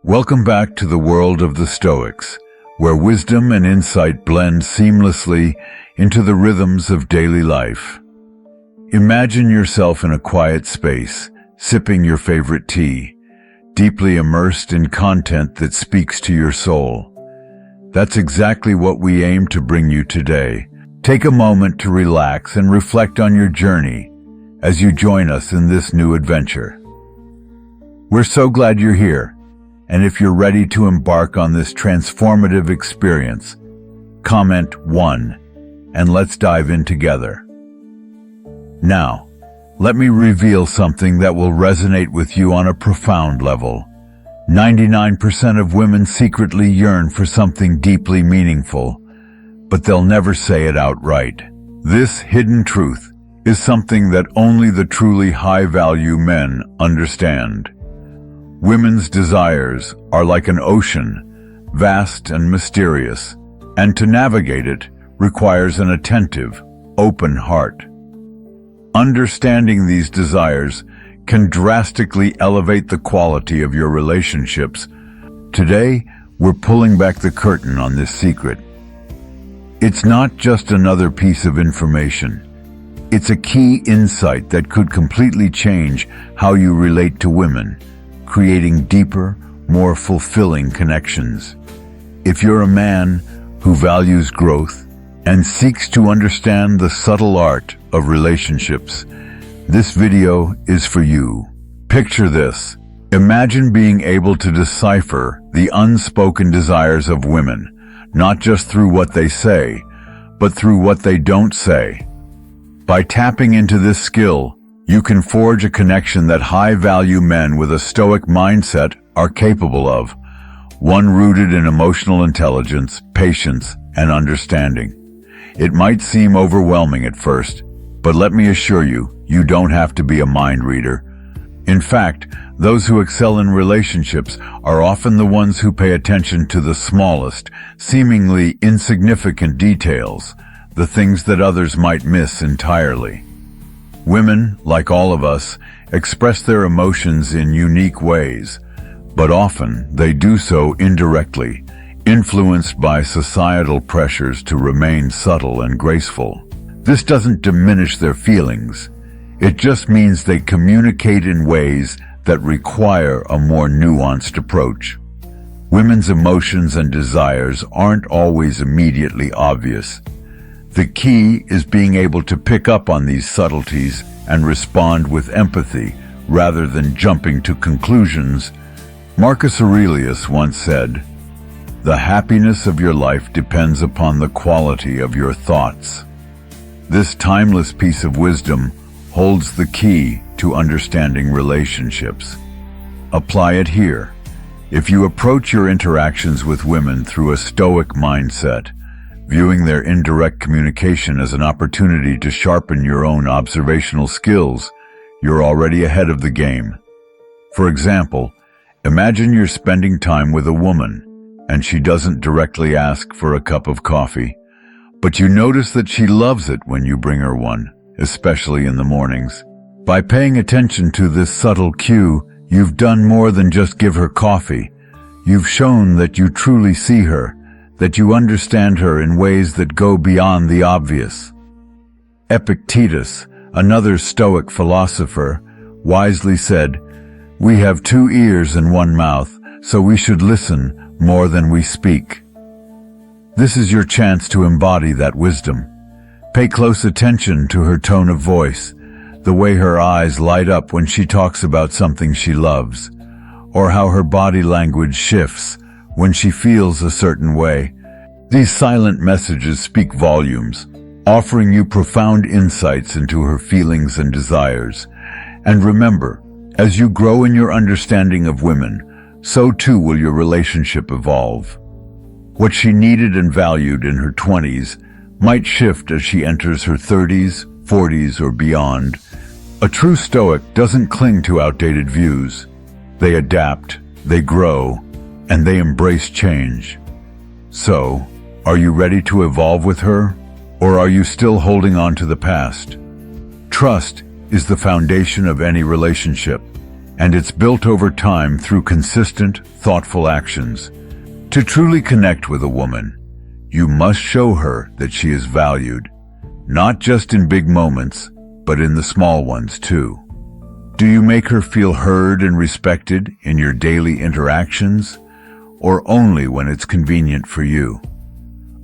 Welcome back to the world of the Stoics, where wisdom and insight blend seamlessly into the rhythms of daily life. Imagine yourself in a quiet space, sipping your favorite tea, deeply immersed in content that speaks to your soul. That's exactly what we aim to bring you today. Take a moment to relax and reflect on your journey as you join us in this new adventure. We're so glad you're here. And if you're ready to embark on this transformative experience, comment 1, and let's dive in together. Now, let me reveal something that will resonate with you on a profound level. 99% of women secretly yearn for something deeply meaningful, but they'll never say it outright. This hidden truth is something that only the truly high-value men understand. Women's desires are like an ocean, vast and mysterious, and to navigate it requires an attentive, open heart. Understanding these desires can drastically elevate the quality of your relationships. Today, we're pulling back the curtain on this secret. It's not just another piece of information. It's a key insight that could completely change how you relate to women, creating deeper, more fulfilling connections. If you're a man who values growth and seeks to understand the subtle art of relationships, this video is for you. Picture this. Imagine being able to decipher the unspoken desires of women, not just through what they say, but through what they don't say. By tapping into this skill, you can forge a connection that high-value men with a Stoic mindset are capable of, one rooted in emotional intelligence, patience, and understanding. It might seem overwhelming at first, but let me assure you, you don't have to be a mind reader. In fact, those who excel in relationships are often the ones who pay attention to the smallest, seemingly insignificant details, the things that others might miss entirely. Women, like all of us, express their emotions in unique ways, but often they do so indirectly, influenced by societal pressures to remain subtle and graceful. This doesn't diminish their feelings. It just means they communicate in ways that require a more nuanced approach. Women's emotions and desires aren't always immediately obvious. The key is being able to pick up on these subtleties and respond with empathy rather than jumping to conclusions. Marcus Aurelius once said, "The happiness of your life depends upon the quality of your thoughts." This timeless piece of wisdom holds the key to understanding relationships. Apply it here. If you approach your interactions with women through a Stoic mindset, viewing their indirect communication as an opportunity to sharpen your own observational skills, you're already ahead of the game. For example, imagine you're spending time with a woman, and she doesn't directly ask for a cup of coffee, but you notice that she loves it when you bring her one, especially in the mornings. By paying attention to this subtle cue, you've done more than just give her coffee. You've shown that you truly see her, that you understand her in ways that go beyond the obvious. Epictetus, another Stoic philosopher, wisely said, "We have 2 ears and 1 mouth, so we should listen more than we speak." This is your chance to embody that wisdom. Pay close attention to her tone of voice, the way her eyes light up when she talks about something she loves, or how her body language shifts when she feels a certain way. These silent messages speak volumes, offering you profound insights into her feelings and desires. And remember, as you grow in your understanding of women, so too will your relationship evolve. What she needed and valued in her 20s might shift as she enters her 30s, 40s, or beyond. A true Stoic doesn't cling to outdated views. They adapt, they grow, and they embrace change. So, are you ready to evolve with her, or are you still holding on to the past? Trust is the foundation of any relationship. and it's built over time through consistent, thoughtful actions. To truly connect with a woman, you must show her that she is valued, not just in big moments, but in the small ones too. Do you make her feel heard and respected in your daily interactions, or only when it's convenient for you?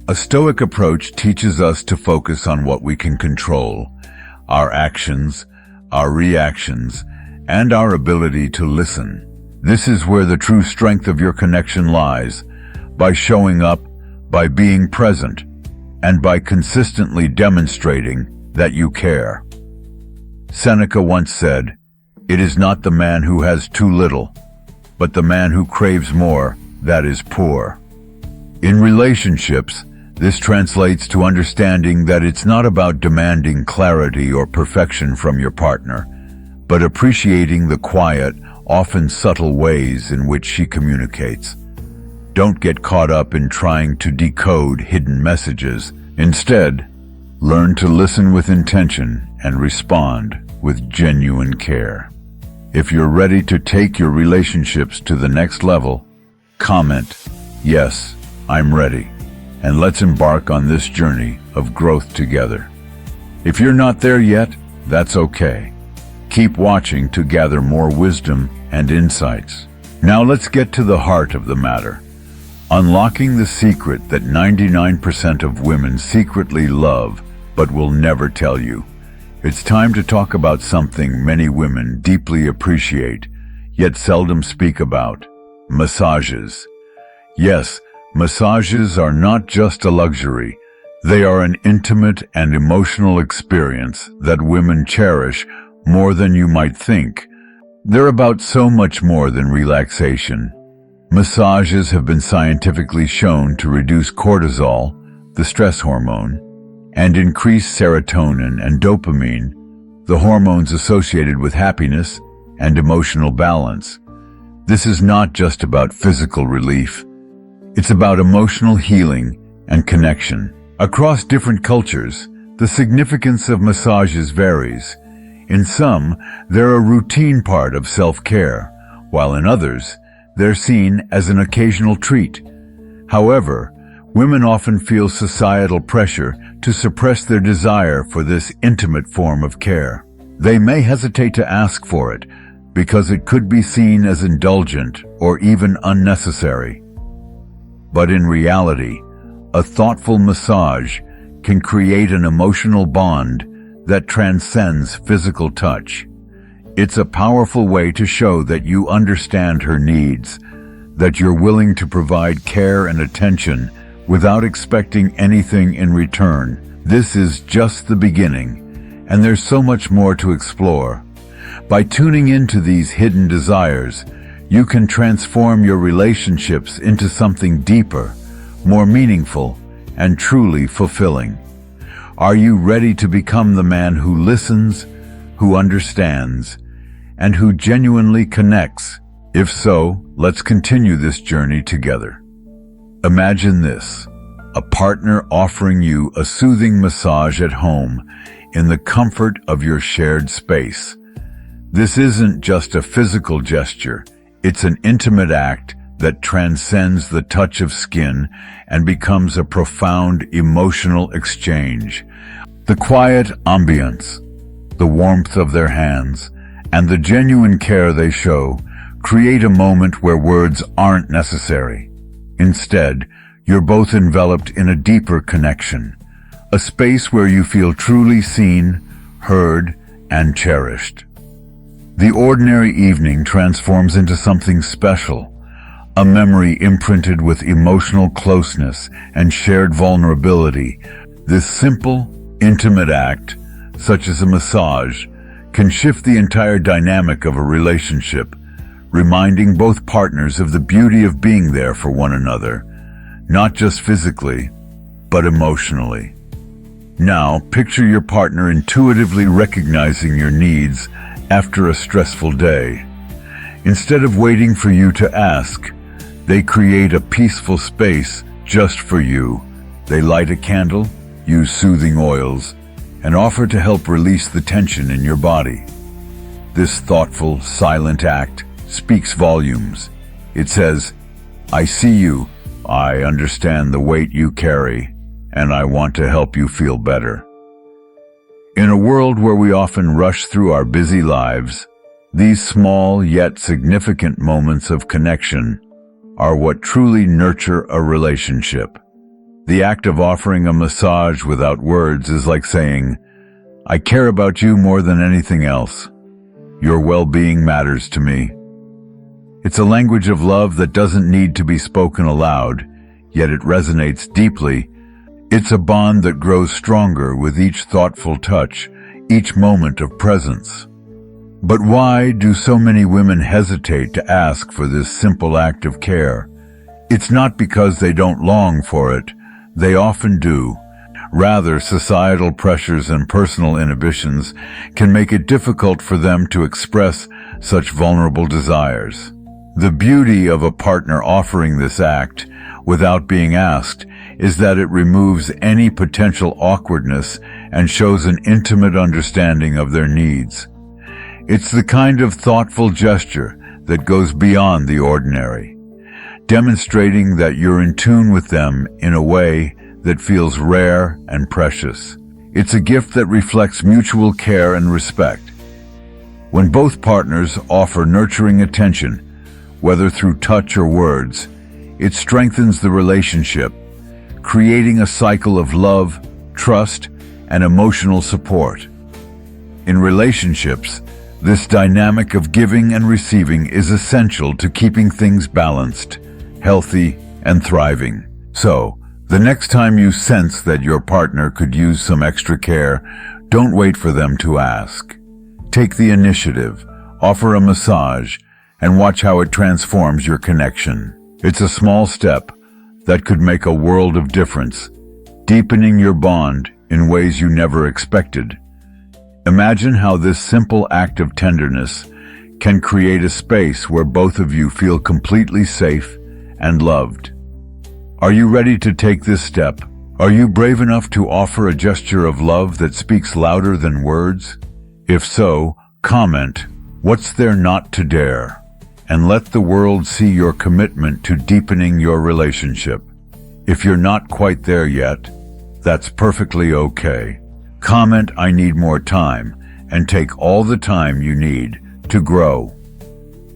A Stoic approach teaches us to focus on what we can control: our actions, our reactions, and our ability to listen. This is where the true strength of your connection lies, by showing up, by being present, and by consistently demonstrating that you care. Seneca once said, "It is not the man who has too little, but the man who craves more that is poor." In relationships, this translates to understanding that it's not about demanding clarity or perfection from your partner, but appreciating the quiet, often subtle ways in which she communicates. Don't get caught up in trying to decode hidden messages. Instead, learn to listen with intention and respond with genuine care. If you're ready to take your relationships to the next level, comment, "Yes, I'm ready," and let's embark on this journey of growth together. If you're not there yet, that's okay. Keep watching to gather more wisdom and insights. Now let's get to the heart of the matter. Unlocking the secret that 99% of women secretly love but will never tell you. It's time to talk about something many women deeply appreciate, yet seldom speak about: massages. Yes, massages are not just a luxury. They are an intimate and emotional experience that women cherish more than you might think. They're about so much more than relaxation. Massages have been scientifically shown to reduce cortisol, the stress hormone, and increase serotonin and dopamine, the hormones associated with happiness and emotional balance. This is not just about physical relief. It's about emotional healing and connection. Across different cultures, the significance of massages varies. In some, they're a routine part of self-care, while in others, they're seen as an occasional treat. However, women often feel societal pressure to suppress their desire for this intimate form of care. They may hesitate to ask for it because it could be seen as indulgent or even unnecessary. But in reality, a thoughtful massage can create an emotional bond that transcends physical touch. It's a powerful way to show that you understand her needs, that you're willing to provide care and attention without expecting anything in return. This is just the beginning, and there's so much more to explore. By tuning into these hidden desires, you can transform your relationships into something deeper, more meaningful, and truly fulfilling. Are you ready to become the man who listens, who understands, and who genuinely connects? If so, let's continue this journey together. Imagine this: a partner offering you a soothing massage at home in the comfort of your shared space. This isn't just a physical gesture, it's an intimate act that transcends the touch of skin and becomes a profound emotional exchange. The quiet ambience, the warmth of their hands, and the genuine care they show create a moment where words aren't necessary. Instead, you're both enveloped in a deeper connection, a space where you feel truly seen, heard, and cherished. The ordinary evening transforms into something special, a memory imprinted with emotional closeness and shared vulnerability. This simple, intimate act, such as a massage, can shift the entire dynamic of a relationship, reminding both partners of the beauty of being there for one another, not just physically, but emotionally. Now, picture your partner intuitively recognizing your needs after a stressful day. Instead of waiting for you to ask, they create a peaceful space just for you. They light a candle, use soothing oils, and offer to help release the tension in your body. This thoughtful, silent act speaks volumes. It says, "I see you, I understand the weight you carry, and I want to help you feel better." In a world where we often rush through our busy lives, these small yet significant moments of connection are what truly nurture a relationship. The act of offering a massage without words is like saying, "I care about you more than anything else. Your well-being matters to me." It's a language of love that doesn't need to be spoken aloud, yet it resonates deeply. It's a bond that grows stronger with each thoughtful touch, each moment of presence. But why do so many women hesitate to ask for this simple act of care? It's not because they don't long for it. They often do. Rather, societal pressures and personal inhibitions can make it difficult for them to express such vulnerable desires. The beauty of a partner offering this act without being asked is that it removes any potential awkwardness and shows an intimate understanding of their needs. It's the kind of thoughtful gesture that goes beyond the ordinary, demonstrating that you're in tune with them in a way that feels rare and precious. It's a gift that reflects mutual care and respect. When both partners offer nurturing attention, whether through touch or words, it strengthens the relationship, creating a cycle of love, trust, and emotional support. In relationships, this dynamic of giving and receiving is essential to keeping things balanced, healthy, and thriving. So, the next time you sense that your partner could use some extra care, don't wait for them to ask. Take the initiative, offer a massage, and watch how it transforms your connection. It's a small step that could make a world of difference, deepening your bond in ways you never expected. Imagine how this simple act of tenderness can create a space where both of you feel completely safe and loved. Are you ready to take this step? Are you brave enough to offer a gesture of love that speaks louder than words? If so, comment, "What's there not to dare?" and let the world see your commitment to deepening your relationship. If you're not quite there yet, that's perfectly okay. Comment, "I need more time," and take all the time you need to grow.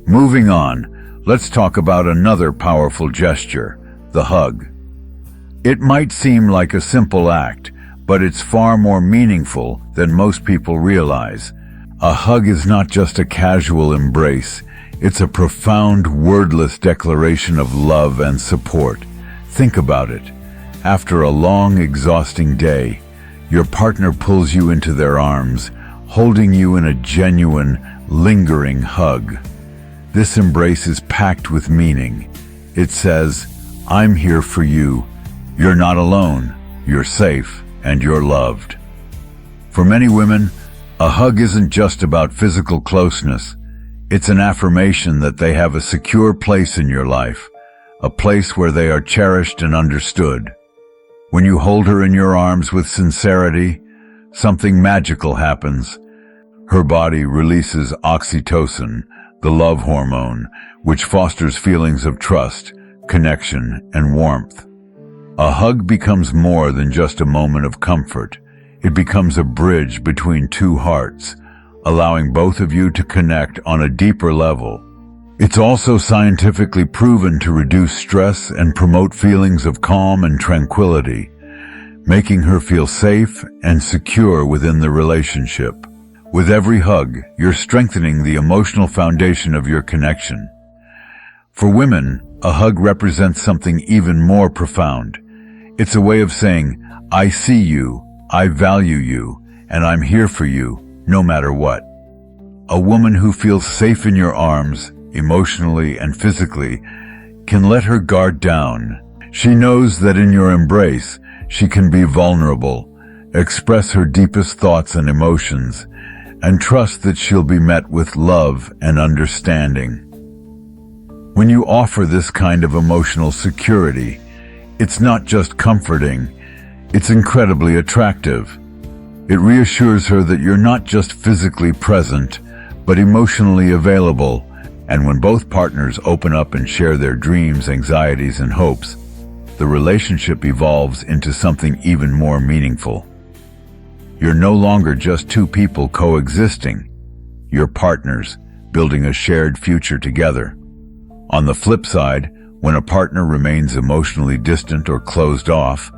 Moving on, let's talk about another powerful gesture, the hug. It might seem like a simple act, but it's far more meaningful than most people realize. A hug is not just a casual embrace. It's a profound, wordless declaration of love and support. Think about it. After a long, exhausting day, your partner pulls you into their arms, holding you in a genuine, lingering hug. This embrace is packed with meaning. It says, "I'm here for you. You're not alone. You're safe, and you're loved." For many women, a hug isn't just about physical closeness. It's an affirmation that they have a secure place in your life, a place where they are cherished and understood. When you hold her in your arms with sincerity, something magical happens. Her body releases oxytocin, the love hormone, which fosters feelings of trust, connection, and warmth. A hug becomes more than just a moment of comfort. It becomes a bridge between two hearts, allowing both of you to connect on a deeper level. It's also scientifically proven to reduce stress and promote feelings of calm and tranquility, making her feel safe and secure within the relationship. With every hug, you're strengthening the emotional foundation of your connection. For women, a hug represents something even more profound. It's a way of saying, "I see you, I value you, and I'm here for you, no matter what." A woman who feels safe in your arms, emotionally and physically, can let her guard down. She knows that in your embrace, she can be vulnerable, express her deepest thoughts and emotions, and trust that she'll be met with love and understanding. When you offer this kind of emotional security, it's not just comforting, it's incredibly attractive. It reassures her that you're not just physically present, but emotionally available. And when both partners open up and share their dreams, anxieties, and hopes, the relationship evolves into something even more meaningful. You're no longer just two people coexisting. You're partners, building a shared future together. On the flip side, when a partner remains emotionally distant or closed off,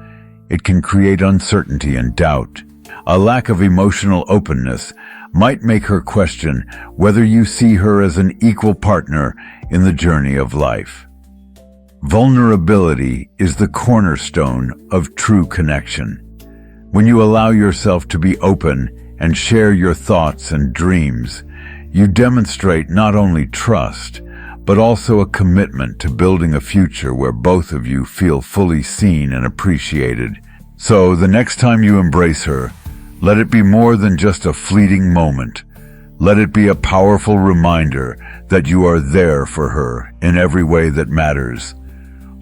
it can create uncertainty and doubt. A lack of emotional openness might make her question whether you see her as an equal partner in the journey of life. Vulnerability is the cornerstone of true connection. When you allow yourself to be open and share your thoughts and dreams, you demonstrate not only trust, but also a commitment to building a future where both of you feel fully seen and appreciated. So the next time you embrace her, let it be more than just a fleeting moment. Let it be a powerful reminder that you are there for her in every way that matters.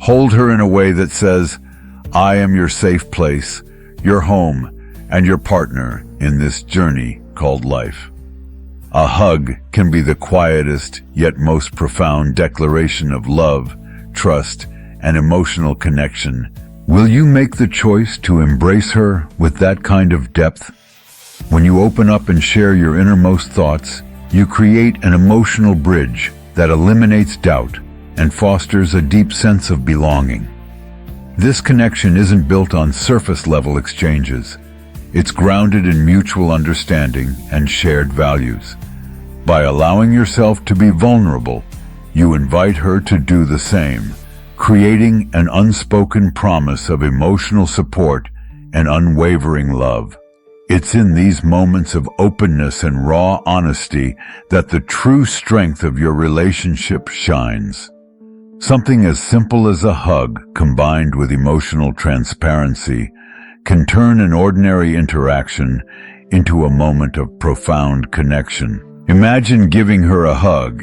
Hold her in a way that says, I am your safe place, your home, and your partner in this journey called life. A hug can be the quietest yet most profound declaration of love, trust, and emotional connection. Will you make the choice to embrace her with that kind of depth? When you open up and share your innermost thoughts, you create an emotional bridge that eliminates doubt and fosters a deep sense of belonging. This connection isn't built on surface-level exchanges. It's grounded in mutual understanding and shared values. By allowing yourself to be vulnerable, you invite her to do the same, creating an unspoken promise of emotional support and unwavering love. It's in these moments of openness and raw honesty that the true strength of your relationship shines. Something as simple as a hug combined with emotional transparency can turn an ordinary interaction into a moment of profound connection. Imagine giving her a hug,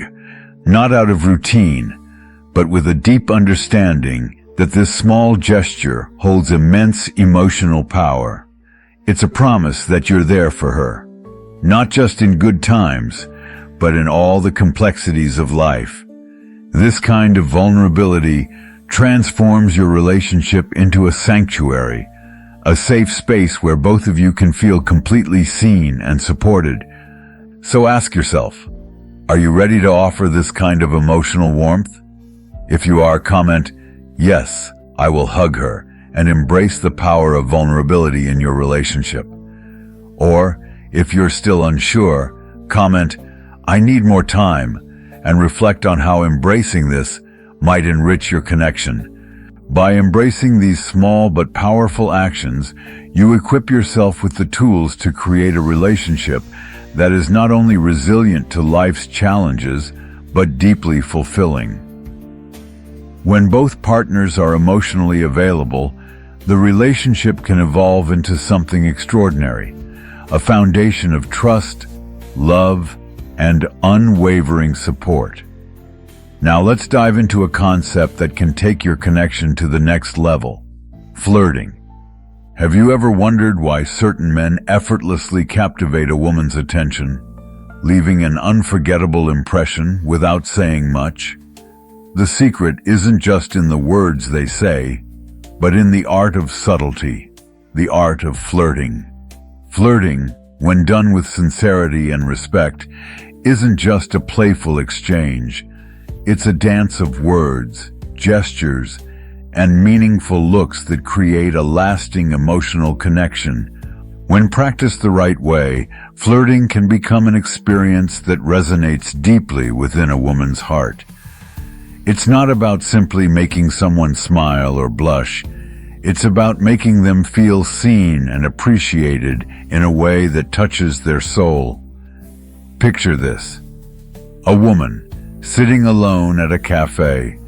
not out of routine, but with a deep understanding that this small gesture holds immense emotional power. It's a promise that you're there for her, not just in good times, but in all the complexities of life. This kind of vulnerability transforms your relationship into a sanctuary, a safe space where both of you can feel completely seen and supported. So ask yourself, are you ready to offer this kind of emotional warmth? If you are, comment, yes, I will hug her, and embrace the power of vulnerability in your relationship. Or, if you're still unsure, comment, I need more time, and reflect on how embracing this might enrich your connection. By embracing these small but powerful actions, you equip yourself with the tools to create a relationship that is not only resilient to life's challenges, but deeply fulfilling. When both partners are emotionally available, the relationship can evolve into something extraordinary, a foundation of trust, love, and unwavering support. Now let's dive into a concept that can take your connection to the next level: flirting. Have you ever wondered why certain men effortlessly captivate a woman's attention, leaving an unforgettable impression without saying much? The secret isn't just in the words they say, but in the art of subtlety, the art of flirting. Flirting, when done with sincerity and respect, isn't just a playful exchange. It's a dance of words, gestures, and meaningful looks that create a lasting emotional connection. When practiced the right way, flirting can become an experience that resonates deeply within a woman's heart. It's not about simply making someone smile or blush. It's about making them feel seen and appreciated in a way that touches their soul. Picture this: a woman sitting alone at a cafe,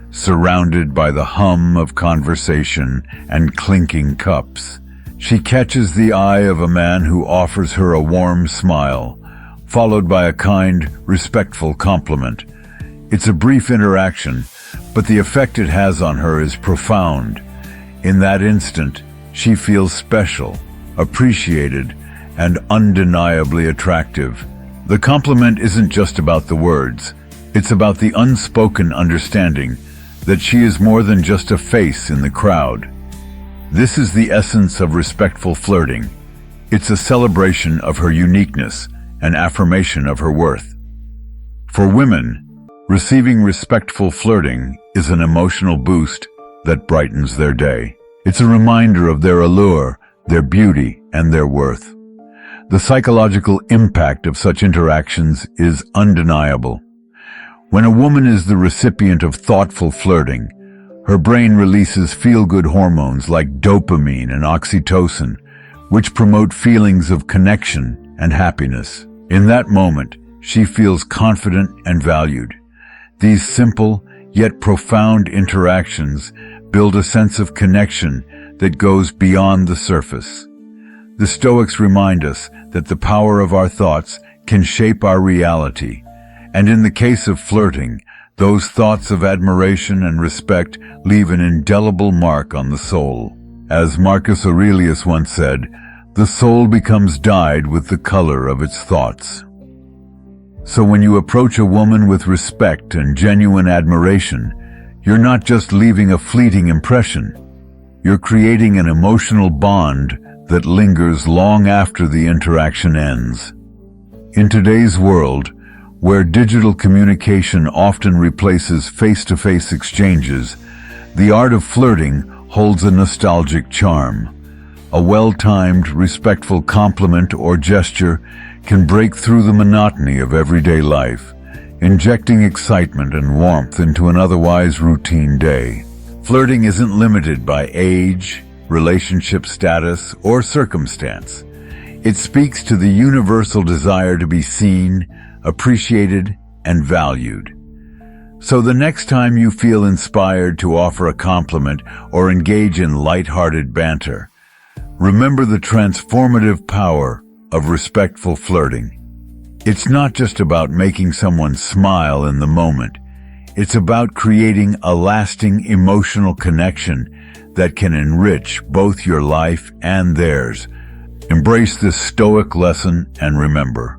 surrounded by the hum of conversation and clinking cups. She catches the eye of a man who offers her a warm smile, followed by a kind, respectful compliment. It's a brief interaction, but the effect it has on her is profound. In that instant, she feels special, appreciated, and undeniably attractive. The compliment isn't just about the words, it's about the unspoken understanding that she is more than just a face in the crowd. This is the essence of respectful flirting. It's a celebration of her uniqueness, an affirmation of her worth. For women, receiving respectful flirting is an emotional boost that brightens their day. It's a reminder of their allure, their beauty, and their worth. The psychological impact of such interactions is undeniable. When a woman is the recipient of thoughtful flirting, her brain releases feel-good hormones like dopamine and oxytocin, which promote feelings of connection and happiness. In that moment, she feels confident and valued. These simple yet profound interactions build a sense of connection that goes beyond the surface. The Stoics remind us that the power of our thoughts can shape our reality, and in the case of flirting, those thoughts of admiration and respect leave an indelible mark on the soul. As Marcus Aurelius once said, the soul becomes dyed with the color of its thoughts. So when you approach a woman with respect and genuine admiration, you're not just leaving a fleeting impression. You're creating an emotional bond that lingers long after the interaction ends. In today's world, where digital communication often replaces face-to-face exchanges, the art of flirting holds a nostalgic charm. A well-timed, respectful compliment or gesture can break through the monotony of everyday life, injecting excitement and warmth into an otherwise routine day. Flirting isn't limited by age, relationship status, or circumstance. It speaks to the universal desire to be seen, appreciated, and valued. So the next time you feel inspired to offer a compliment or engage in light-hearted banter, remember the transformative power of respectful flirting. It's not just about making someone smile in the moment. It's about creating a lasting emotional connection that can enrich both your life and theirs. Embrace this Stoic lesson and remember,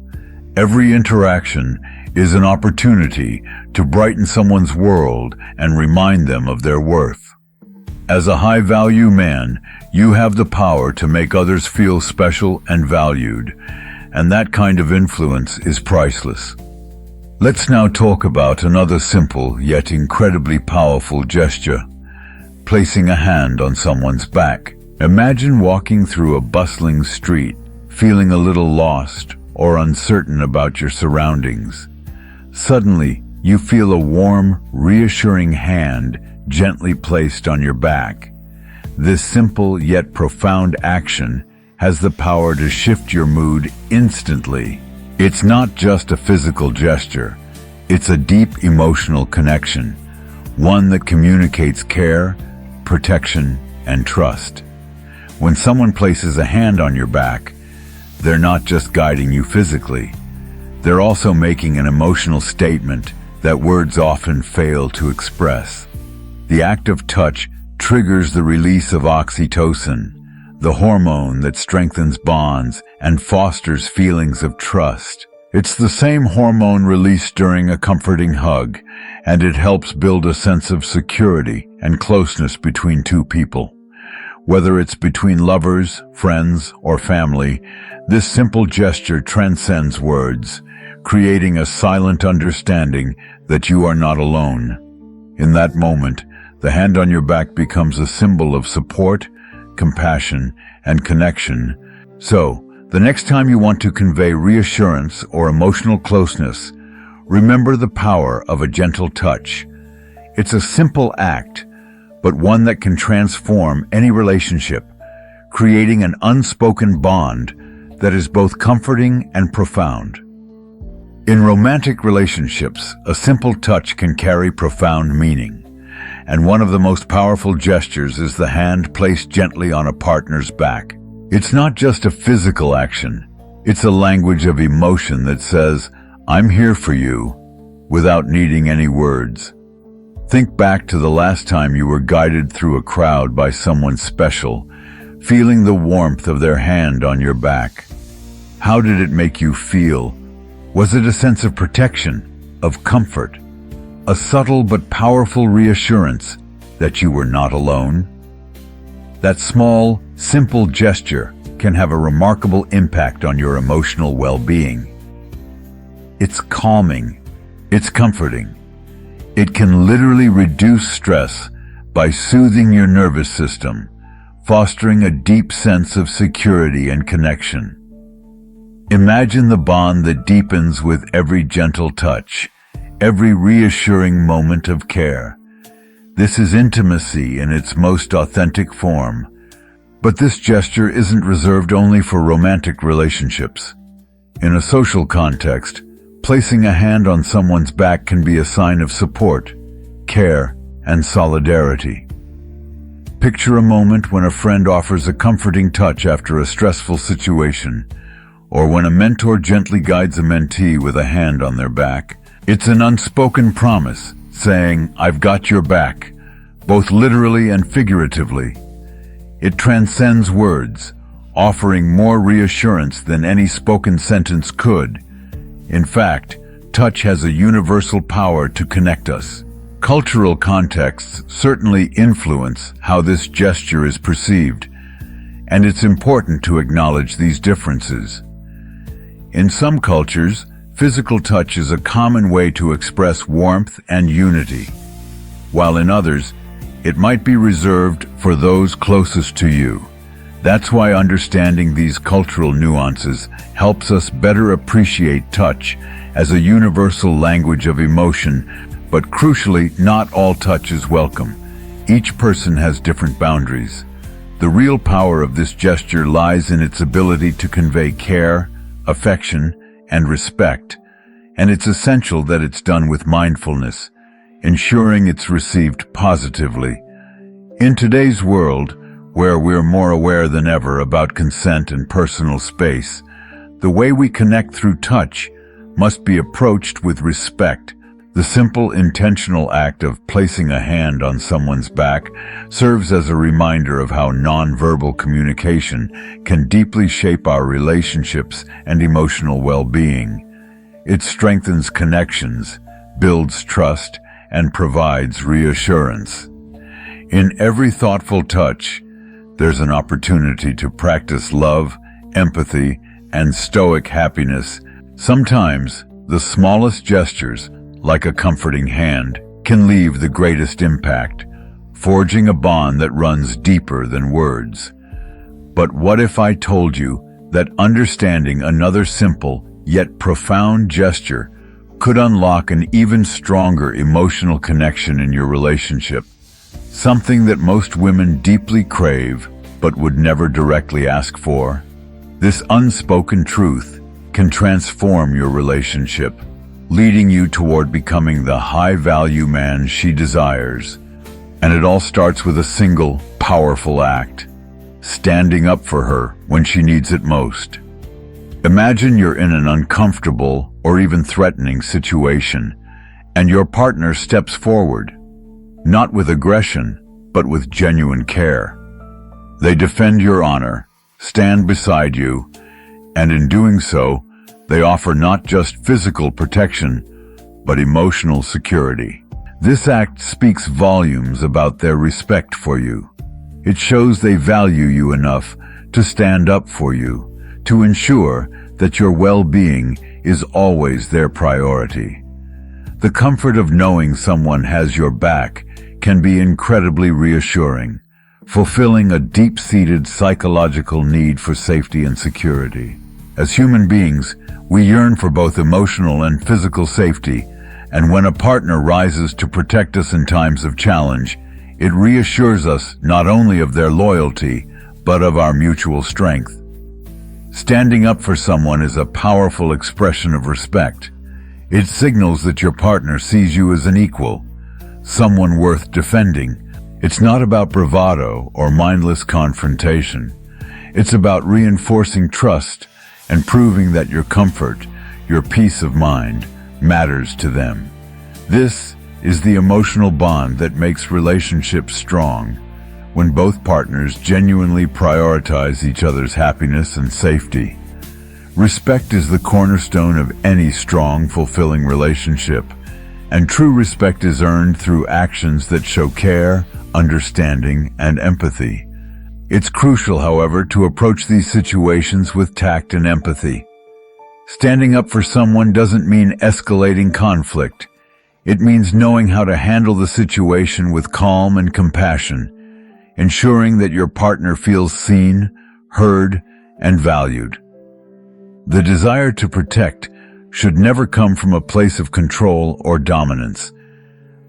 every interaction is an opportunity to brighten someone's world and remind them of their worth. As a high-value man, you have the power to make others feel special and valued, and that kind of influence is priceless. Let's now talk about another simple yet incredibly powerful gesture: placing a hand on someone's back. Imagine walking through a bustling street, feeling a little lost or uncertain about your surroundings. Suddenly, you feel a warm, reassuring hand gently placed on your back. This simple yet profound action has the power to shift your mood instantly. It's not just a physical gesture, it's a deep emotional connection, one that communicates care, protection, and trust. When someone places a hand on your back, they're not just guiding you physically, they're also making an emotional statement that words often fail to express. The act of touch triggers the release of oxytocin, the hormone that strengthens bonds and fosters feelings of trust. It's the same hormone released during a comforting hug, and it helps build a sense of security and closeness between two people. Whether it's between lovers, friends, or family, this simple gesture transcends words, creating a silent understanding that you are not alone. In that moment, the hand on your back becomes a symbol of support, compassion, and connection. So, the next time you want to convey reassurance or emotional closeness, remember the power of a gentle touch. It's a simple act, but one that can transform any relationship, creating an unspoken bond that is both comforting and profound. In romantic relationships, a simple touch can carry profound meaning, and one of the most powerful gestures is the hand placed gently on a partner's back. It's not just a physical action, it's a language of emotion that says, "I'm here for you," without needing any words. Think back to the last time you were guided through a crowd by someone special, feeling the warmth of their hand on your back. How did it make you feel? Was it a sense of protection, of comfort, a subtle but powerful reassurance that you were not alone? That small, simple gesture can have a remarkable impact on your emotional well-being. It's calming, it's comforting. It can literally reduce stress by soothing your nervous system, fostering a deep sense of security and connection. Imagine the bond that deepens with every gentle touch, every reassuring moment of care. This is intimacy in its most authentic form. But this gesture isn't reserved only for romantic relationships. In a social context, placing a hand on someone's back can be a sign of support, care, and solidarity. Picture a moment when a friend offers a comforting touch after a stressful situation, or when a mentor gently guides a mentee with a hand on their back. It's an unspoken promise, saying, "I've got your back," both literally and figuratively. It transcends words, offering more reassurance than any spoken sentence could. In fact, touch has a universal power to connect us. Cultural contexts certainly influence how this gesture is perceived, and it's important to acknowledge these differences. In some cultures, physical touch is a common way to express warmth and unity, while in others, it might be reserved for those closest to you. That's why understanding these cultural nuances helps us better appreciate touch as a universal language of emotion, but crucially, not all touch is welcome. Each person has different boundaries. The real power of this gesture lies in its ability to convey care, affection, and respect, and it's essential that it's done with mindfulness, ensuring it's received positively. In today's world, where we're more aware than ever about consent and personal space, the way we connect through touch must be approached with respect. The simple, intentional act of placing a hand on someone's back serves as a reminder of how nonverbal communication can deeply shape our relationships and emotional well-being. It strengthens connections, builds trust, and provides reassurance. In every thoughtful touch, there's an opportunity to practice love, empathy, and stoic happiness. Sometimes, the smallest gestures, like a comforting hand, can leave the greatest impact, forging a bond that runs deeper than words. But what if I told you that understanding another simple yet profound gesture could unlock an even stronger emotional connection in your relationship? Something that most women deeply crave but would never directly ask for. This unspoken truth can transform your relationship, leading you toward becoming the high-value man she desires. And it all starts with a single, powerful act: standing up for her when she needs it most. Imagine you're in an uncomfortable or even threatening situation, and your partner steps forward, not with aggression, but with genuine care. They defend your honor, stand beside you, and in doing so, they offer not just physical protection, but emotional security. This act speaks volumes about their respect for you. It shows they value you enough to stand up for you, to ensure that your well-being is always their priority. The comfort of knowing someone has your back can be incredibly reassuring, fulfilling a deep-seated psychological need for safety and security. As human beings, we yearn for both emotional and physical safety, and when a partner rises to protect us in times of challenge, it reassures us not only of their loyalty, but of our mutual strength. Standing up for someone is a powerful expression of respect. It signals that your partner sees you as an equal, someone worth defending. It's not about bravado or mindless confrontation. It's about reinforcing trust and proving that your comfort, your peace of mind, matters to them. This is the emotional bond that makes relationships strong, when both partners genuinely prioritize each other's happiness and safety. Respect is the cornerstone of any strong, fulfilling relationship, and true respect is earned through actions that show care, understanding, and empathy. It's crucial, however, to approach these situations with tact and empathy. Standing up for someone doesn't mean escalating conflict. It means knowing how to handle the situation with calm and compassion, ensuring that your partner feels seen, heard, and valued. The desire to protect should never come from a place of control or dominance,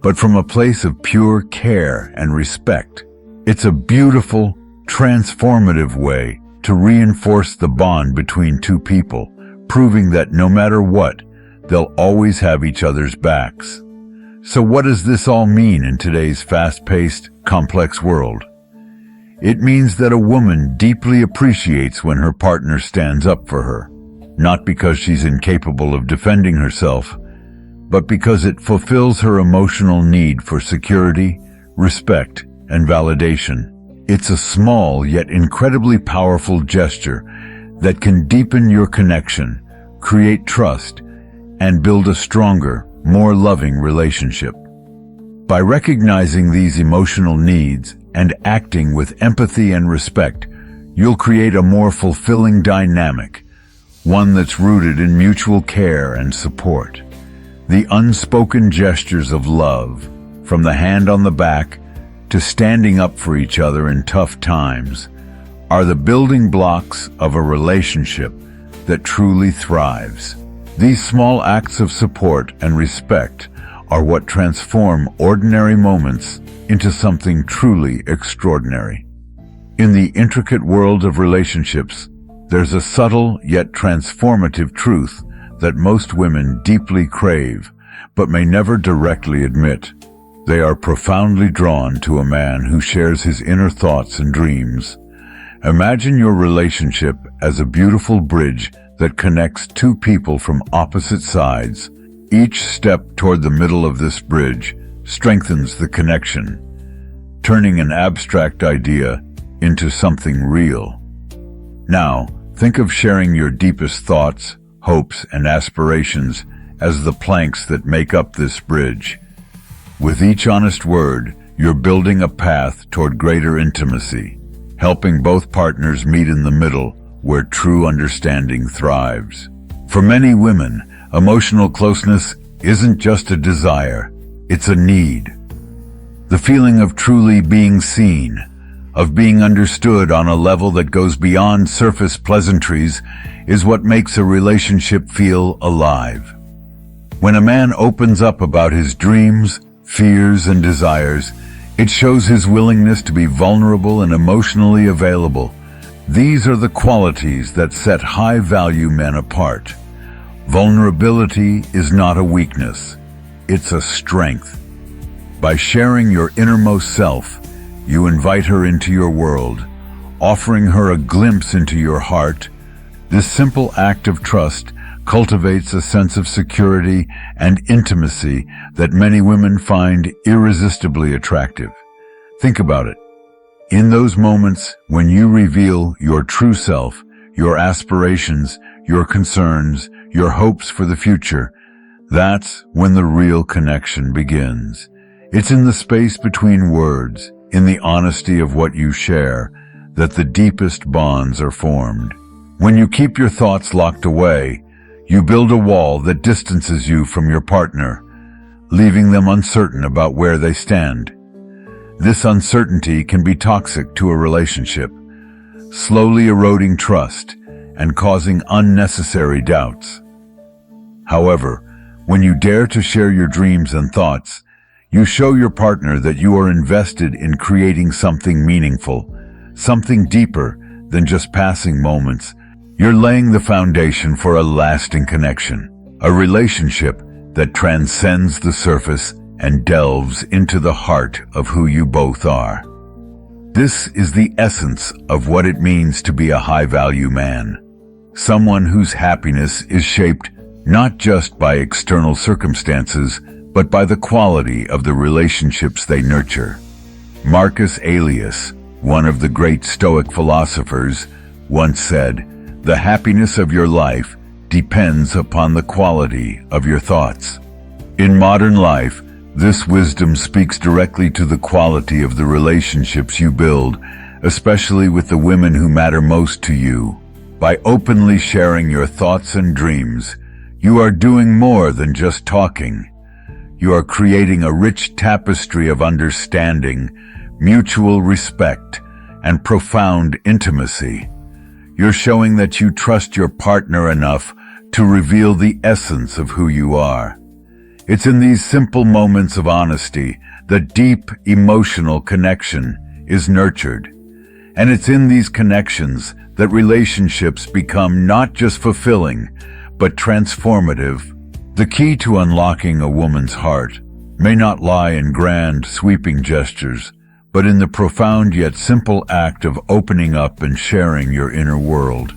but from a place of pure care and respect. It's a beautiful, transformative way to reinforce the bond between two people, proving that no matter what, they'll always have each other's backs. So what does this all mean in today's fast-paced, complex world? It means that a woman deeply appreciates when her partner stands up for her, not because she's incapable of defending herself, but because it fulfills her emotional need for security, respect, and validation. It's a small yet incredibly powerful gesture that can deepen your connection, create trust, and build a stronger, more loving relationship. By recognizing these emotional needs and acting with empathy and respect, you'll create a more fulfilling dynamic, one that's rooted in mutual care and support. The unspoken gestures of love, from the hand on the back to standing up for each other in tough times, are the building blocks of a relationship that truly thrives. These small acts of support and respect are what transform ordinary moments into something truly extraordinary. In the intricate world of relationships, there's a subtle yet transformative truth that most women deeply crave, but may never directly admit. They are profoundly drawn to a man who shares his inner thoughts and dreams. Imagine your relationship as a beautiful bridge that connects two people from opposite sides. Each step toward the middle of this bridge strengthens the connection, turning an abstract idea into something real. Now, think of sharing your deepest thoughts, hopes, and aspirations as the planks that make up this bridge. With each honest word, you're building a path toward greater intimacy, helping both partners meet in the middle where true understanding thrives. For many women, emotional closeness isn't just a desire, it's a need. The feeling of truly being seen, of being understood on a level that goes beyond surface pleasantries, is what makes a relationship feel alive. When a man opens up about his dreams, fears, and desires, it shows his willingness to be vulnerable and emotionally available. These are the qualities that set high-value men apart. Vulnerability is not a weakness, it's a strength. By sharing your innermost self, you invite her into your world, offering her a glimpse into your heart. This simple act of trust cultivates a sense of security and intimacy that many women find irresistibly attractive. Think about it. In those moments when you reveal your true self, your aspirations, your concerns, your hopes for the future, that's when the real connection begins. It's in the space between words, in the honesty of what you share, that the deepest bonds are formed. When you keep your thoughts locked away, you build a wall that distances you from your partner, leaving them uncertain about where they stand. This uncertainty can be toxic to a relationship, slowly eroding trust and causing unnecessary doubts. However, when you dare to share your dreams and thoughts, you show your partner that you are invested in creating something meaningful, something deeper than just passing moments. You're laying the foundation for a lasting connection, a relationship that transcends the surface and delves into the heart of who you both are. This is the essence of what it means to be a high-value man, someone whose happiness is shaped not just by external circumstances, but by the quality of the relationships they nurture. Marcus Aurelius, one of the great Stoic philosophers, once said, The happiness of your life depends upon the quality of your thoughts. In modern life, this wisdom speaks directly to the quality of the relationships you build, especially with the women who matter most to you. By openly sharing your thoughts and dreams, you are doing more than just talking. You are creating a rich tapestry of understanding, mutual respect, and profound intimacy. You're showing that you trust your partner enough to reveal the essence of who you are. It's in these simple moments of honesty that deep emotional connection is nurtured. And it's in these connections that relationships become not just fulfilling, but transformative. The key to unlocking a woman's heart may not lie in grand, sweeping gestures, but in the profound yet simple act of opening up and sharing your inner world.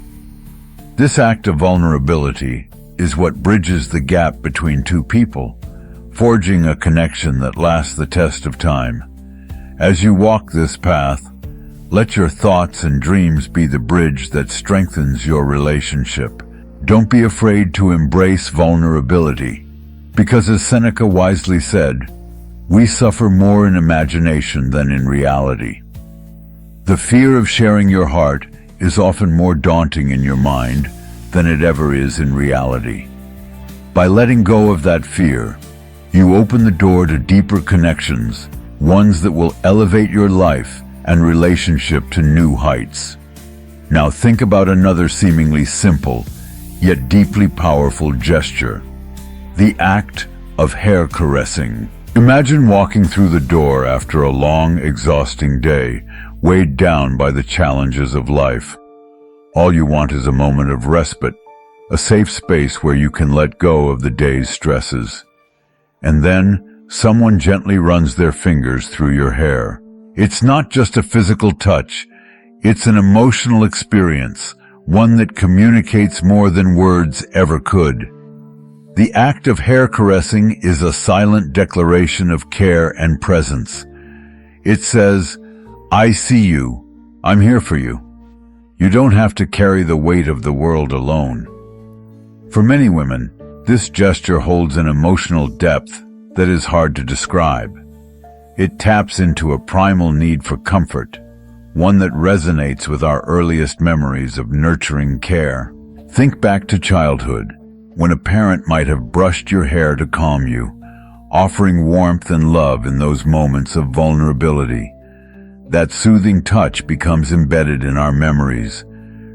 This act of vulnerability is what bridges the gap between two people, forging a connection that lasts the test of time. As you walk this path, let your thoughts and dreams be the bridge that strengthens your relationship. Don't be afraid to embrace vulnerability, because as Seneca wisely said, we suffer more in imagination than in reality. The fear of sharing your heart is often more daunting in your mind than it ever is in reality. By letting go of that fear, you open the door to deeper connections, ones that will elevate your life and relationship to new heights. Now think about another seemingly simple, yet deeply powerful gesture: the act of hair caressing. Imagine walking through the door after a long, exhausting day, weighed down by the challenges of life. All you want is a moment of respite, a safe space where you can let go of the day's stresses. And then, someone gently runs their fingers through your hair. It's not just a physical touch, it's an emotional experience, one that communicates more than words ever could. The act of hair caressing is a silent declaration of care and presence. It says, "I see you. I'm here for you." You don't have to carry the weight of the world alone. For many women, this gesture holds an emotional depth that is hard to describe. It taps into a primal need for comfort, one that resonates with our earliest memories of nurturing care. Think back to childhood, when a parent might have brushed your hair to calm you, offering warmth and love in those moments of vulnerability. That soothing touch becomes embedded in our memories,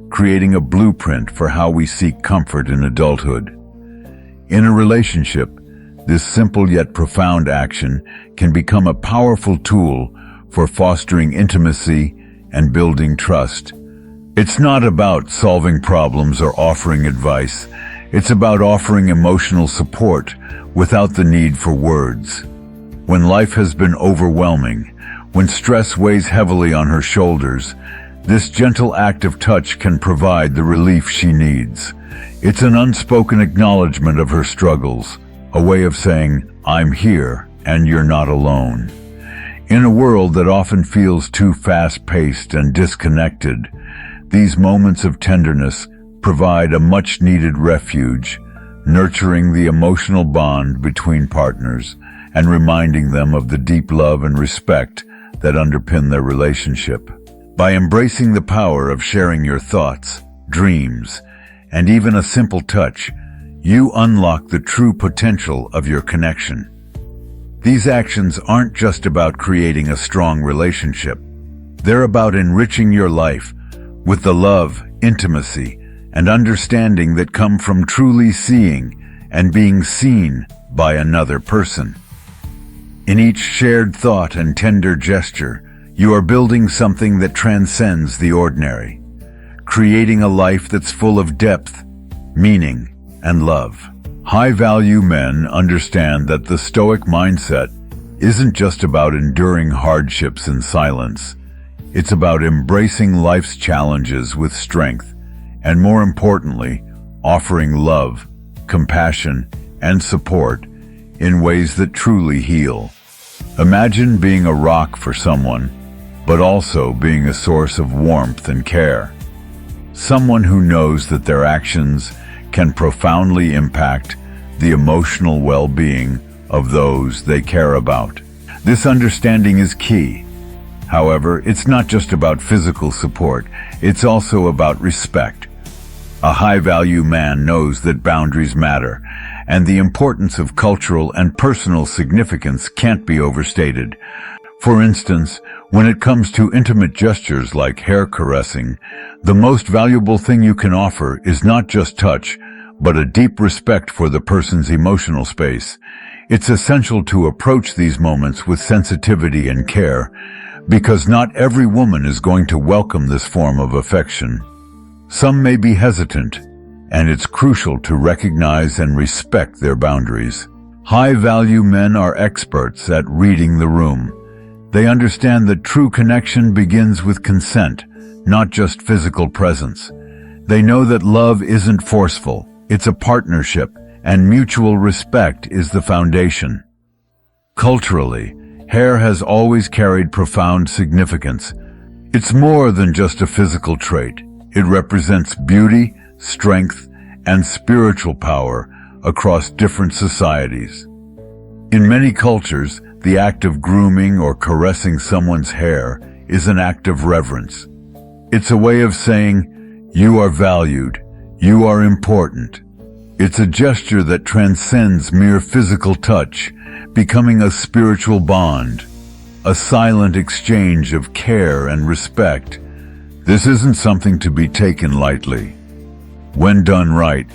creating a blueprint for how we seek comfort in adulthood. In a relationship, this simple yet profound action can become a powerful tool for fostering intimacy and building trust. It's not about solving problems or offering advice. It's about offering emotional support without the need for words. When life has been overwhelming, when stress weighs heavily on her shoulders, this gentle act of touch can provide the relief she needs. It's an unspoken acknowledgement of her struggles, a way of saying, "I'm here and you're not alone." In a world that often feels too fast-paced and disconnected, these moments of tenderness provide a much-needed refuge, nurturing the emotional bond between partners and reminding them of the deep love and respect that underpin their relationship. By embracing the power of sharing your thoughts, dreams, and even a simple touch, you unlock the true potential of your connection. These actions aren't just about creating a strong relationship. They're about enriching your life with the love, intimacy, and understanding that come from truly seeing and being seen by another person. In each shared thought and tender gesture, you are building something that transcends the ordinary, creating a life that's full of depth, meaning, and love. High-value men understand that the Stoic mindset isn't just about enduring hardships in silence. It's about embracing life's challenges with strength, and more importantly, offering love, compassion, and support in ways that truly heal. Imagine being a rock for someone, but also being a source of warmth and care. someone who knows that their actions can profoundly impact the emotional well-being of those they care about. This understanding is key. However, it's not just about physical support, it's also about respect. A high-value man knows that boundaries matter, and the importance of cultural and personal significance can't be overstated. For instance, when it comes to intimate gestures like hair caressing, the most valuable thing you can offer is not just touch, but a deep respect for the person's emotional space. It's essential to approach these moments with sensitivity and care, because not every woman is going to welcome this form of affection. Some may be hesitant, and it's crucial to recognize and respect their boundaries. High-value men are experts at reading the room. They understand that true connection begins with consent, not just physical presence. They know that love isn't forceful, it's a partnership, and mutual respect is the foundation. Culturally, hair has always carried profound significance. It's more than just a physical trait. It represents beauty, strength, and spiritual power across different societies. In many cultures, the act of grooming or caressing someone's hair is an act of reverence. It's a way of saying, "You are valued, you are important." It's a gesture that transcends mere physical touch, becoming a spiritual bond, a silent exchange of care and respect. This isn't something to be taken lightly. When done right,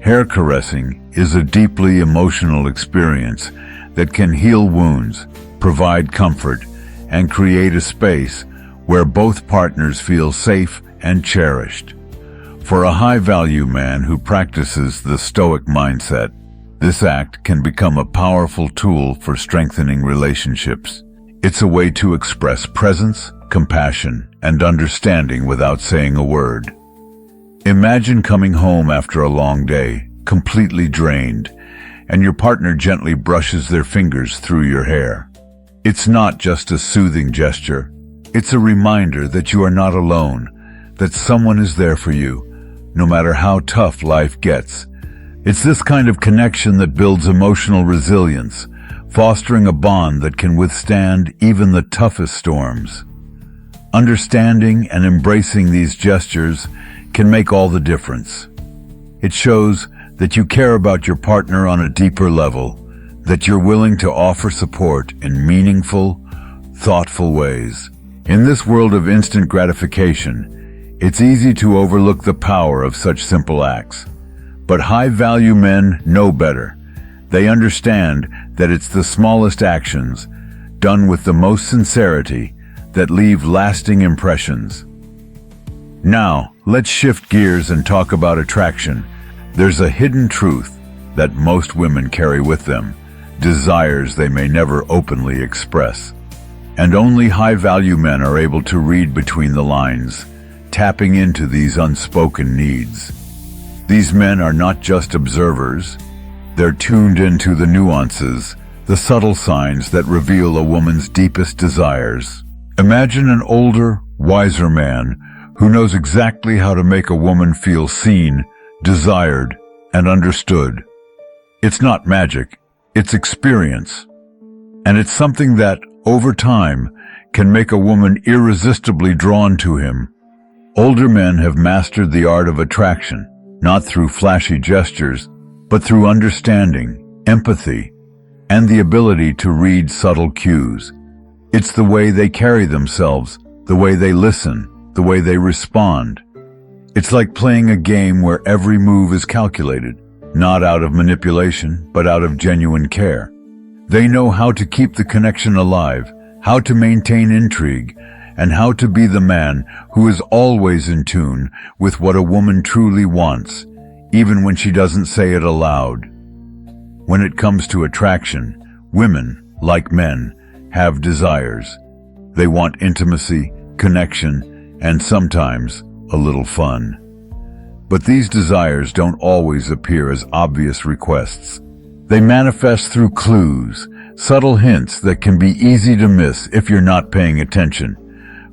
hair caressing is a deeply emotional experience that can heal wounds, provide comfort, and create a space where both partners feel safe and cherished. For a high-value man who practices the Stoic mindset, this act can become a powerful tool for strengthening relationships. It's a way to express presence, compassion, and understanding without saying a word. Imagine coming home after a long day, completely drained, and your partner gently brushes their fingers through your hair. It's not just a soothing gesture. It's a reminder that you are not alone, that someone is there for you, no matter how tough life gets. It's this kind of connection that builds emotional resilience, fostering a bond that can withstand even the toughest storms. Understanding and embracing these gestures can make all the difference. It shows that you care about your partner on a deeper level, that you're willing to offer support in meaningful, thoughtful ways. In this world of instant gratification, it's easy to overlook the power of such simple acts. But high-value men know better. They understand that it's the smallest actions, done with the most sincerity, that leave lasting impressions. Now, let's shift gears and talk about attraction. There's a hidden truth that most women carry with them, desires they may never openly express. And only high-value men are able to read between the lines, tapping into these unspoken needs. These men are not just observers, they're tuned into the nuances, the subtle signs that reveal a woman's deepest desires. Imagine an older, wiser man who knows exactly how to make a woman feel seen, desired, and understood. It's not magic, it's experience. And it's something that, over time, can make a woman irresistibly drawn to him. Older men have mastered the art of attraction, not through flashy gestures, but through understanding, empathy, and the ability to read subtle cues. It's the way they carry themselves, the way they listen, the way they respond. It's like playing a game where every move is calculated, not out of manipulation, but out of genuine care. They know how to keep the connection alive, how to maintain intrigue, and how to be the man who is always in tune with what a woman truly wants, even when she doesn't say it aloud. When it comes to attraction, women, like men, have desires. They want intimacy, connection, and sometimes a little fun. But these desires don't always appear as obvious requests. They manifest through clues, subtle hints that can be easy to miss if you're not paying attention.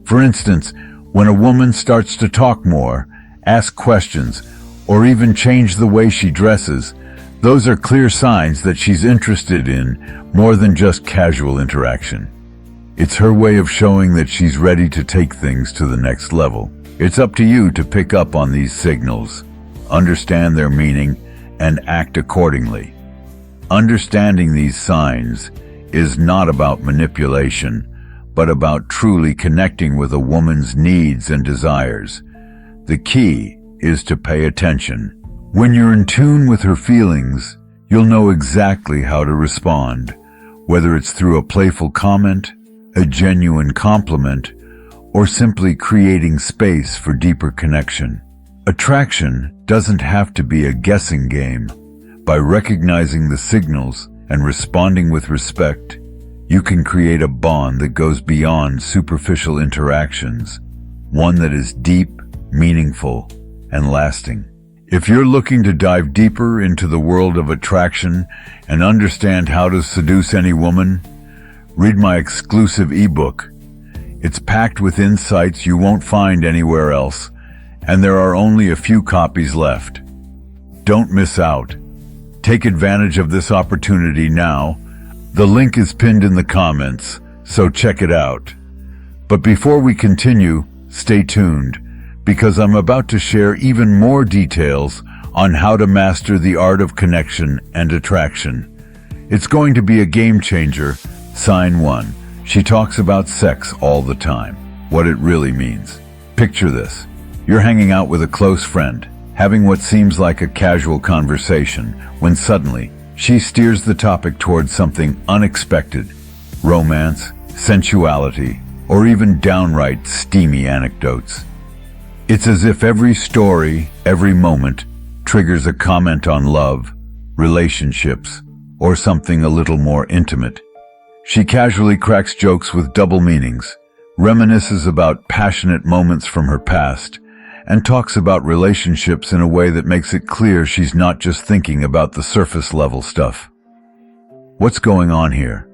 For instance, when a woman starts to talk more, ask questions, or even change the way she dresses, those are clear signs that she's interested in more than just casual interaction. It's her way of showing that she's ready to take things to the next level. It's up to you to pick up on these signals, understand their meaning, and act accordingly. Understanding these signs is not about manipulation, but about truly connecting with a woman's needs and desires. The key is to pay attention. When you're in tune with her feelings, you'll know exactly how to respond, whether it's through a playful comment, a genuine compliment, or simply creating space for deeper connection. Attraction doesn't have to be a guessing game. By recognizing the signals and responding with respect, you can create a bond that goes beyond superficial interactions, one that is deep, meaningful, and lasting. If you're looking to dive deeper into the world of attraction and understand how to seduce any woman, read my exclusive ebook. It's packed with insights you won't find anywhere else, and there are only a few copies left. Don't miss out. Take advantage of this opportunity now. The link is pinned in the comments, so check it out. But before we continue, stay tuned, because I'm about to share even more details on how to master the art of connection and attraction. It's going to be a game changer. Sign 1. She talks about sex all the time. What it really means. Picture this. You're hanging out with a close friend, having what seems like a casual conversation, when suddenly she steers the topic towards something unexpected. Romance, sensuality, or even downright steamy anecdotes. It's as if every story, every moment, triggers a comment on love, relationships, or something a little more intimate. She casually cracks jokes with double meanings, reminisces about passionate moments from her past, and talks about relationships in a way that makes it clear she's not just thinking about the surface-level stuff. What's going on here?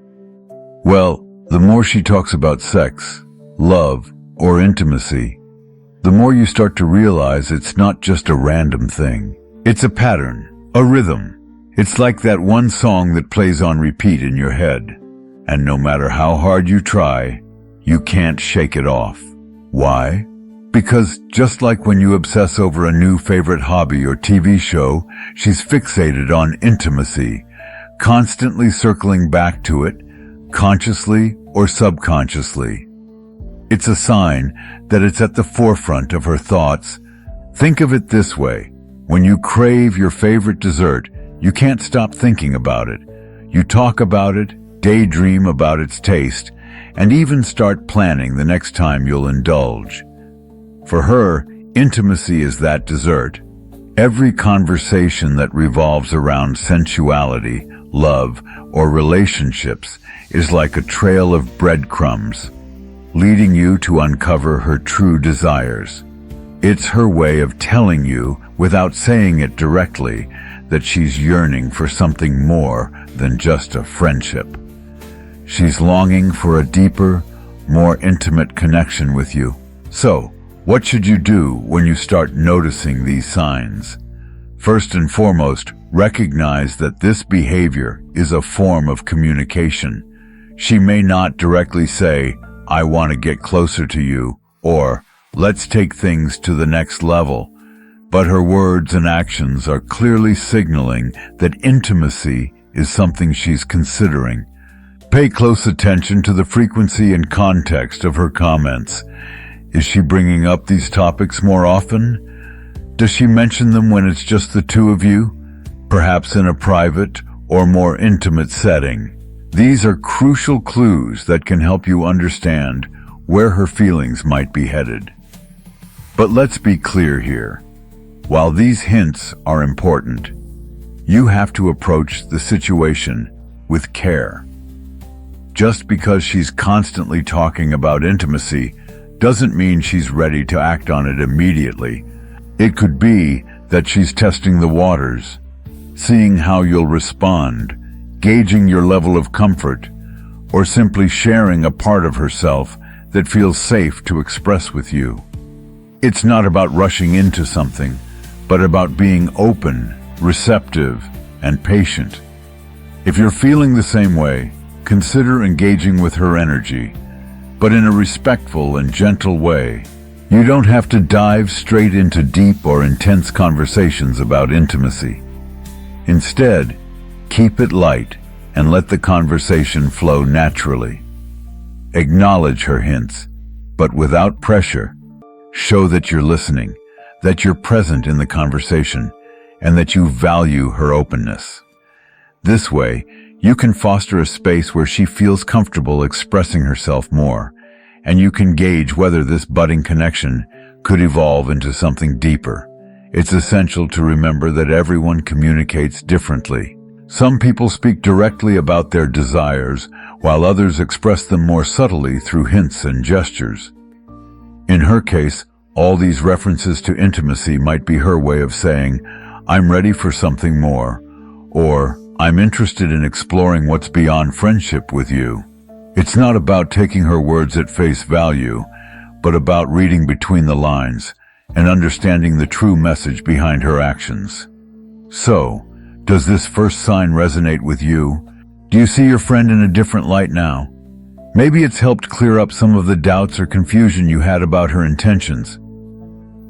Well, the more she talks about sex, love, or intimacy, the more you start to realize it's not just a random thing. It's a pattern, a rhythm. It's like that one song that plays on repeat in your head. And no matter how hard you try, you can't shake it off. Why? Because just like when you obsess over a new favorite hobby or TV show, she's fixated on intimacy, constantly circling back to it, consciously or subconsciously. It's a sign that it's at the forefront of her thoughts. Think of it this way. When you crave your favorite dessert, you can't stop thinking about it. You talk about it, daydream about its taste, and even start planning the next time you'll indulge. For her, intimacy is that dessert. Every conversation that revolves around sensuality, love, or relationships is like a trail of breadcrumbs, leading you to uncover her true desires. It's her way of telling you, without saying it directly, that she's yearning for something more than just a friendship. She's longing for a deeper, more intimate connection with you. So, what should you do when you start noticing these signs? First and foremost, recognize that this behavior is a form of communication. She may not directly say, "I want to get closer to you," or "let's take things to the next level," but her words and actions are clearly signaling that intimacy is something she's considering. Pay close attention to the frequency and context of her comments. Is she bringing up these topics more often? Does she mention them when it's just the two of you, perhaps in a private or more intimate setting? These are crucial clues that can help you understand where her feelings might be headed. But let's be clear here. While these hints are important, you have to approach the situation with care. Just because she's constantly talking about intimacy doesn't mean she's ready to act on it immediately. It could be that she's testing the waters, seeing how you'll respond, gauging your level of comfort, or simply sharing a part of herself that feels safe to express with you. It's not about rushing into something, but about being open, receptive, and patient. If you're feeling the same way, consider engaging with her energy, but in a respectful and gentle way. You don't have to dive straight into deep or intense conversations about intimacy. Instead, keep it light and let the conversation flow naturally. Acknowledge her hints, but without pressure. Show that you're listening, that you're present in the conversation, and that you value her openness. This way, you can foster a space where she feels comfortable expressing herself more, and you can gauge whether this budding connection could evolve into something deeper. It's essential to remember that everyone communicates differently. Some people speak directly about their desires, while others express them more subtly through hints and gestures. In her case, all these references to intimacy might be her way of saying, "I'm ready for something more," or "I'm interested in exploring what's beyond friendship with you." It's not about taking her words at face value, but about reading between the lines and understanding the true message behind her actions. So, does this first sign resonate with you? Do you see your friend in a different light now? Maybe it's helped clear up some of the doubts or confusion you had about her intentions.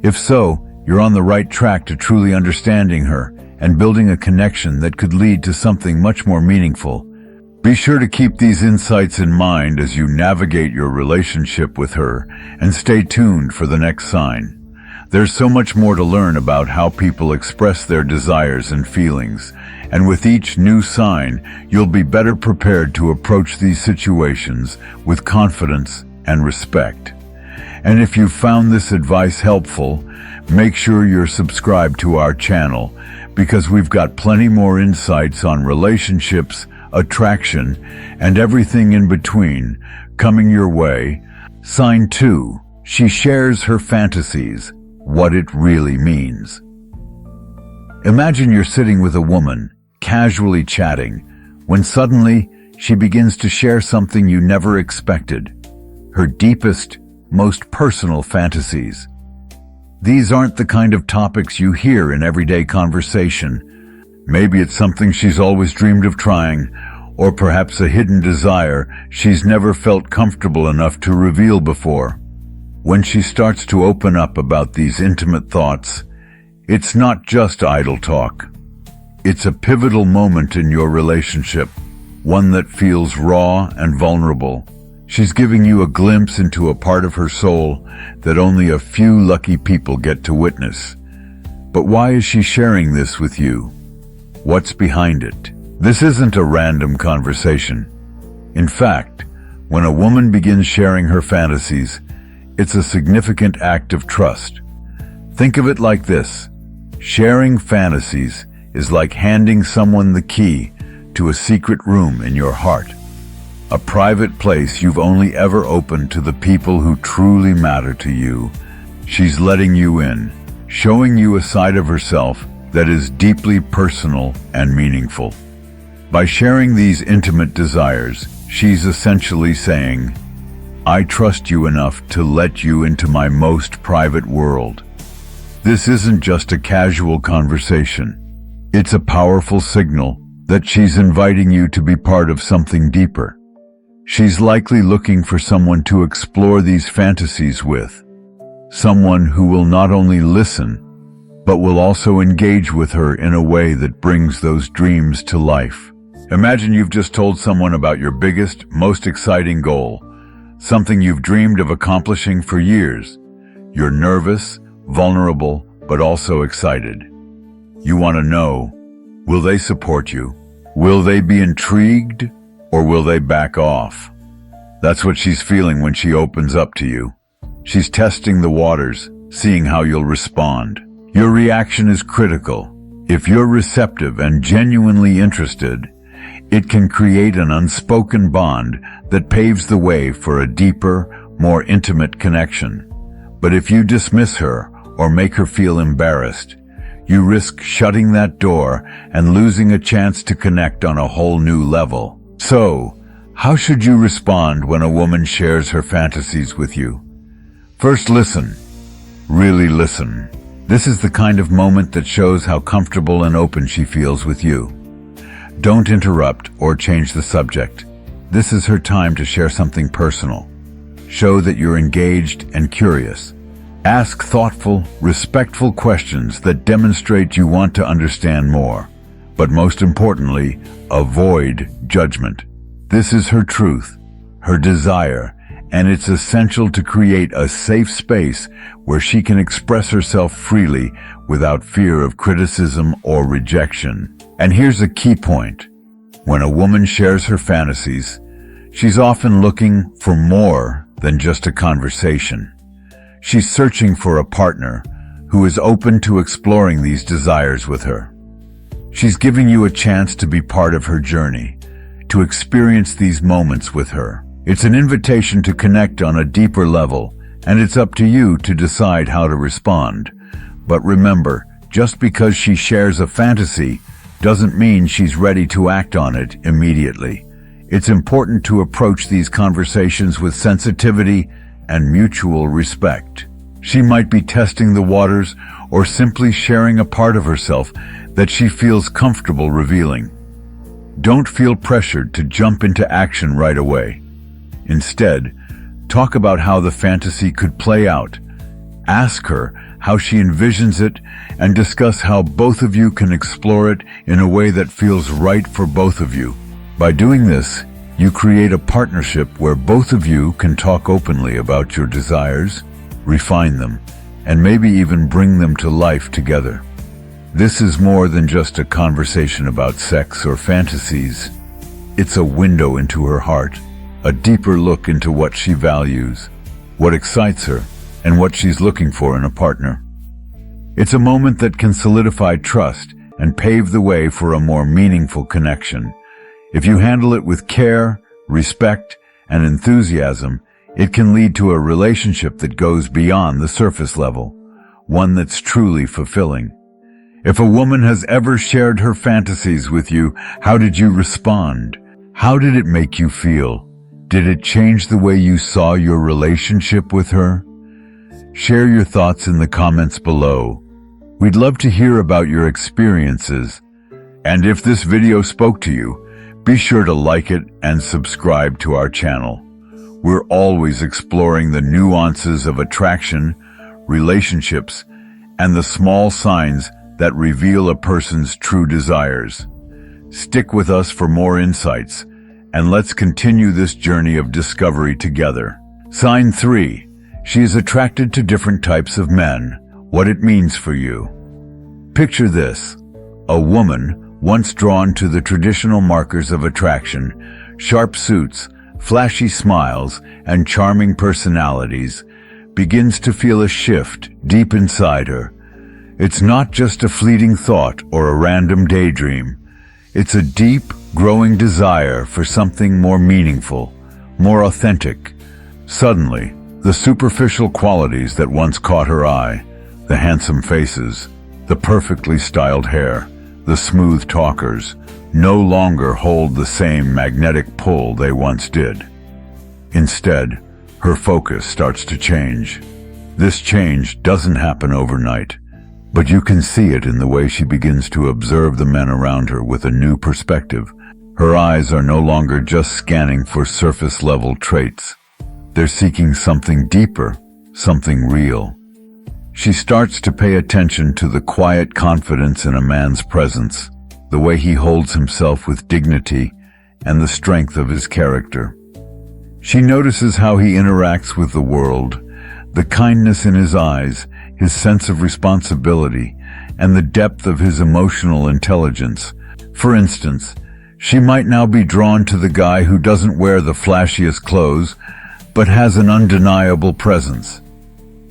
If so, you're on the right track to truly understanding her and building a connection that could lead to something much more meaningful. Be sure to keep these insights in mind as you navigate your relationship with her, and stay tuned for the next sign. There's so much more to learn about how people express their desires and feelings, and with each new sign, you'll be better prepared to approach these situations with confidence and respect. And if you found this advice helpful, make sure you're subscribed to our channel, because we've got plenty more insights on relationships, attraction, and everything in between coming your way. Sign 2. She shares her fantasies, what it really means. Imagine you're sitting with a woman, casually chatting, when suddenly she begins to share something you never expected, her deepest, most personal fantasies. These aren't the kind of topics you hear in everyday conversation. Maybe it's something she's always dreamed of trying, or perhaps a hidden desire she's never felt comfortable enough to reveal before. When she starts to open up about these intimate thoughts, it's not just idle talk. It's a pivotal moment in your relationship, one that feels raw and vulnerable. She's giving you a glimpse into a part of her soul that only a few lucky people get to witness. But why is she sharing this with you? What's behind it? This isn't a random conversation. In fact, when a woman begins sharing her fantasies, it's a significant act of trust. Think of it like this. Sharing fantasies is like handing someone the key to a secret room in your heart. A private place you've only ever opened to the people who truly matter to you. She's letting you in, showing you a side of herself that is deeply personal and meaningful. By sharing these intimate desires, she's essentially saying, "I trust you enough to let you into my most private world." This isn't just a casual conversation. It's a powerful signal that she's inviting you to be part of something deeper. She's likely looking for someone to explore these fantasies with, someone who will not only listen, but will also engage with her in a way that brings those dreams to life. Imagine you've just told someone about your biggest, most exciting goal, something you've dreamed of accomplishing for years. You're nervous, vulnerable, but also excited. You want to know, will they support you? Will they be intrigued, or will they back off? That's what she's feeling when she opens up to you. She's testing the waters, seeing how you'll respond. Your reaction is critical. If you're receptive and genuinely interested, it can create an unspoken bond that paves the way for a deeper, more intimate connection. But if you dismiss her or make her feel embarrassed, you risk shutting that door and losing a chance to connect on a whole new level. So, how should you respond when a woman shares her fantasies with you? First, listen. Really listen. This is the kind of moment that shows how comfortable and open she feels with you. Don't interrupt or change the subject. This is her time to share something personal. Show that you're engaged and curious. Ask thoughtful, respectful questions that demonstrate you want to understand more. But most importantly, avoid judgment. This is her truth, her desire, and it's essential to create a safe space where she can express herself freely without fear of criticism or rejection. And here's a key point. When a woman shares her fantasies, she's often looking for more than just a conversation. She's searching for a partner who is open to exploring these desires with her. She's giving you a chance to be part of her journey, to experience these moments with her. It's an invitation to connect on a deeper level, and it's up to you to decide how to respond. But remember, just because she shares a fantasy doesn't mean she's ready to act on it immediately. It's important to approach these conversations with sensitivity and mutual respect. She might be testing the waters or simply sharing a part of herself that she feels comfortable revealing. Don't feel pressured to jump into action right away. Instead, talk about how the fantasy could play out. Ask her how she envisions it and discuss how both of you can explore it in a way that feels right for both of you. By doing this, you create a partnership where both of you can talk openly about your desires, refine them, and maybe even bring them to life together. This is more than just a conversation about sex or fantasies. It's a window into her heart, a deeper look into what she values, what excites her, and what she's looking for in a partner. It's a moment that can solidify trust and pave the way for a more meaningful connection. If you handle it with care, respect, and enthusiasm, it can lead to a relationship that goes beyond the surface level, one that's truly fulfilling. If a woman has ever shared her fantasies with you, how did you respond? How did it make you feel? Did it change the way you saw your relationship with her? Share your thoughts in the comments below. We'd love to hear about your experiences. And if this video spoke to you, be sure to like it and subscribe to our channel. We're always exploring the nuances of attraction, relationships, and the small signs that reveal a person's true desires. Stick with us for more insights, and let's continue this journey of discovery together. Sign 3. She is attracted to different types of men. What it means for you. Picture this. A woman, once drawn to the traditional markers of attraction, sharp suits, flashy smiles, and charming personalities, begins to feel a shift deep inside her. It's not just a fleeting thought or a random daydream. It's a deep, growing desire for something more meaningful, more authentic. Suddenly, the superficial qualities that once caught her eye, the handsome faces, the perfectly styled hair, the smooth talkers, no longer hold the same magnetic pull they once did. Instead, her focus starts to change. This change doesn't happen overnight, but you can see it in the way she begins to observe the men around her with a new perspective. Her eyes are no longer just scanning for surface-level traits. They're seeking something deeper, something real. She starts to pay attention to the quiet confidence in a man's presence, the way he holds himself with dignity, and the strength of his character. She notices how he interacts with the world, the kindness in his eyes, his sense of responsibility, and the depth of his emotional intelligence. For instance, she might now be drawn to the guy who doesn't wear the flashiest clothes, but has an undeniable presence.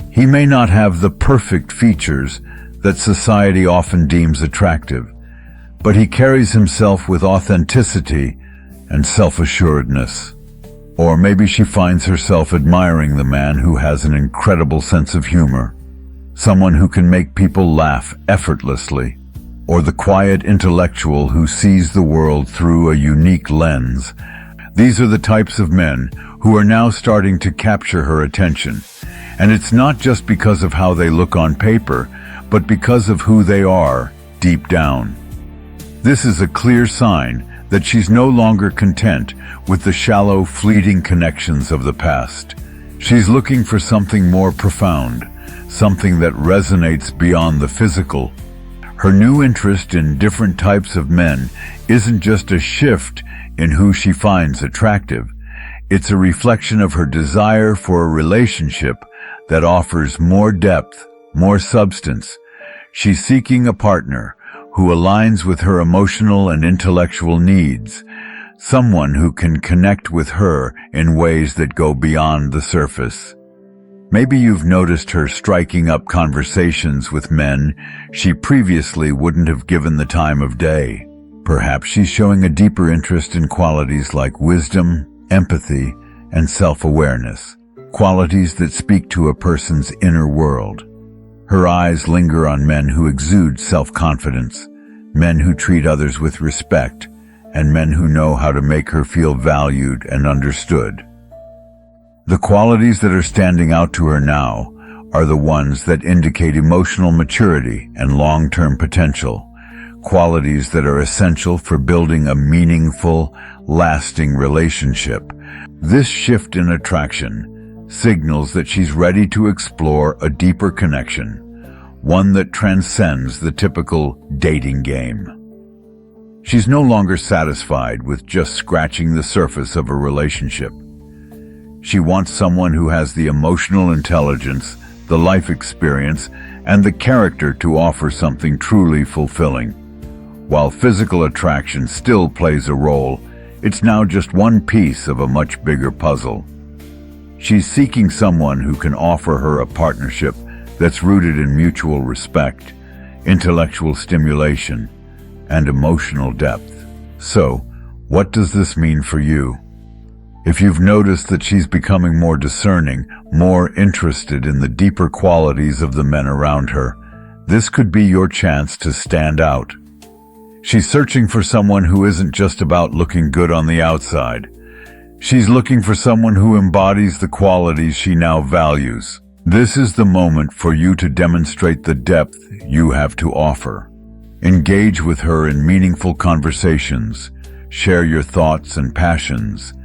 He may not have the perfect features that society often deems attractive, but he carries himself with authenticity and self-assuredness. Or maybe she finds herself admiring the man who has an incredible sense of humor, someone who can make people laugh effortlessly, or the quiet intellectual who sees the world through a unique lens. These are the types of men who are now starting to capture her attention. And it's not just because of how they look on paper, but because of who they are deep down. This is a clear sign that she's no longer content with the shallow, fleeting connections of the past. She's looking for something more profound, something that resonates beyond the physical. Her new interest in different types of men isn't just a shift in who she finds attractive. It's a reflection of her desire for a relationship that offers more depth, more substance. She's seeking a partner who aligns with her emotional and intellectual needs, someone who can connect with her in ways that go beyond the surface. Maybe you've noticed her striking up conversations with men she previously wouldn't have given the time of day. Perhaps she's showing a deeper interest in qualities like wisdom, empathy, and self-awareness, qualities that speak to a person's inner world. Her eyes linger on men who exude self-confidence, men who treat others with respect, and men who know how to make her feel valued and understood. The qualities that are standing out to her now are the ones that indicate emotional maturity and long-term potential, qualities that are essential for building a meaningful, lasting relationship. This shift in attraction signals that she's ready to explore a deeper connection, one that transcends the typical dating game. She's no longer satisfied with just scratching the surface of a relationship. She wants someone who has the emotional intelligence, the life experience, and the character to offer something truly fulfilling. While physical attraction still plays a role, it's now just one piece of a much bigger puzzle. She's seeking someone who can offer her a partnership that's rooted in mutual respect, intellectual stimulation, and emotional depth. So, what does this mean for you? If you've noticed that she's becoming more discerning, more interested in the deeper qualities of the men around her, this could be your chance to stand out. She's searching for someone who isn't just about looking good on the outside. She's looking for someone who embodies the qualities she now values. This is the moment for you to demonstrate the depth you have to offer. Engage with her in meaningful conversations, share your thoughts and passions,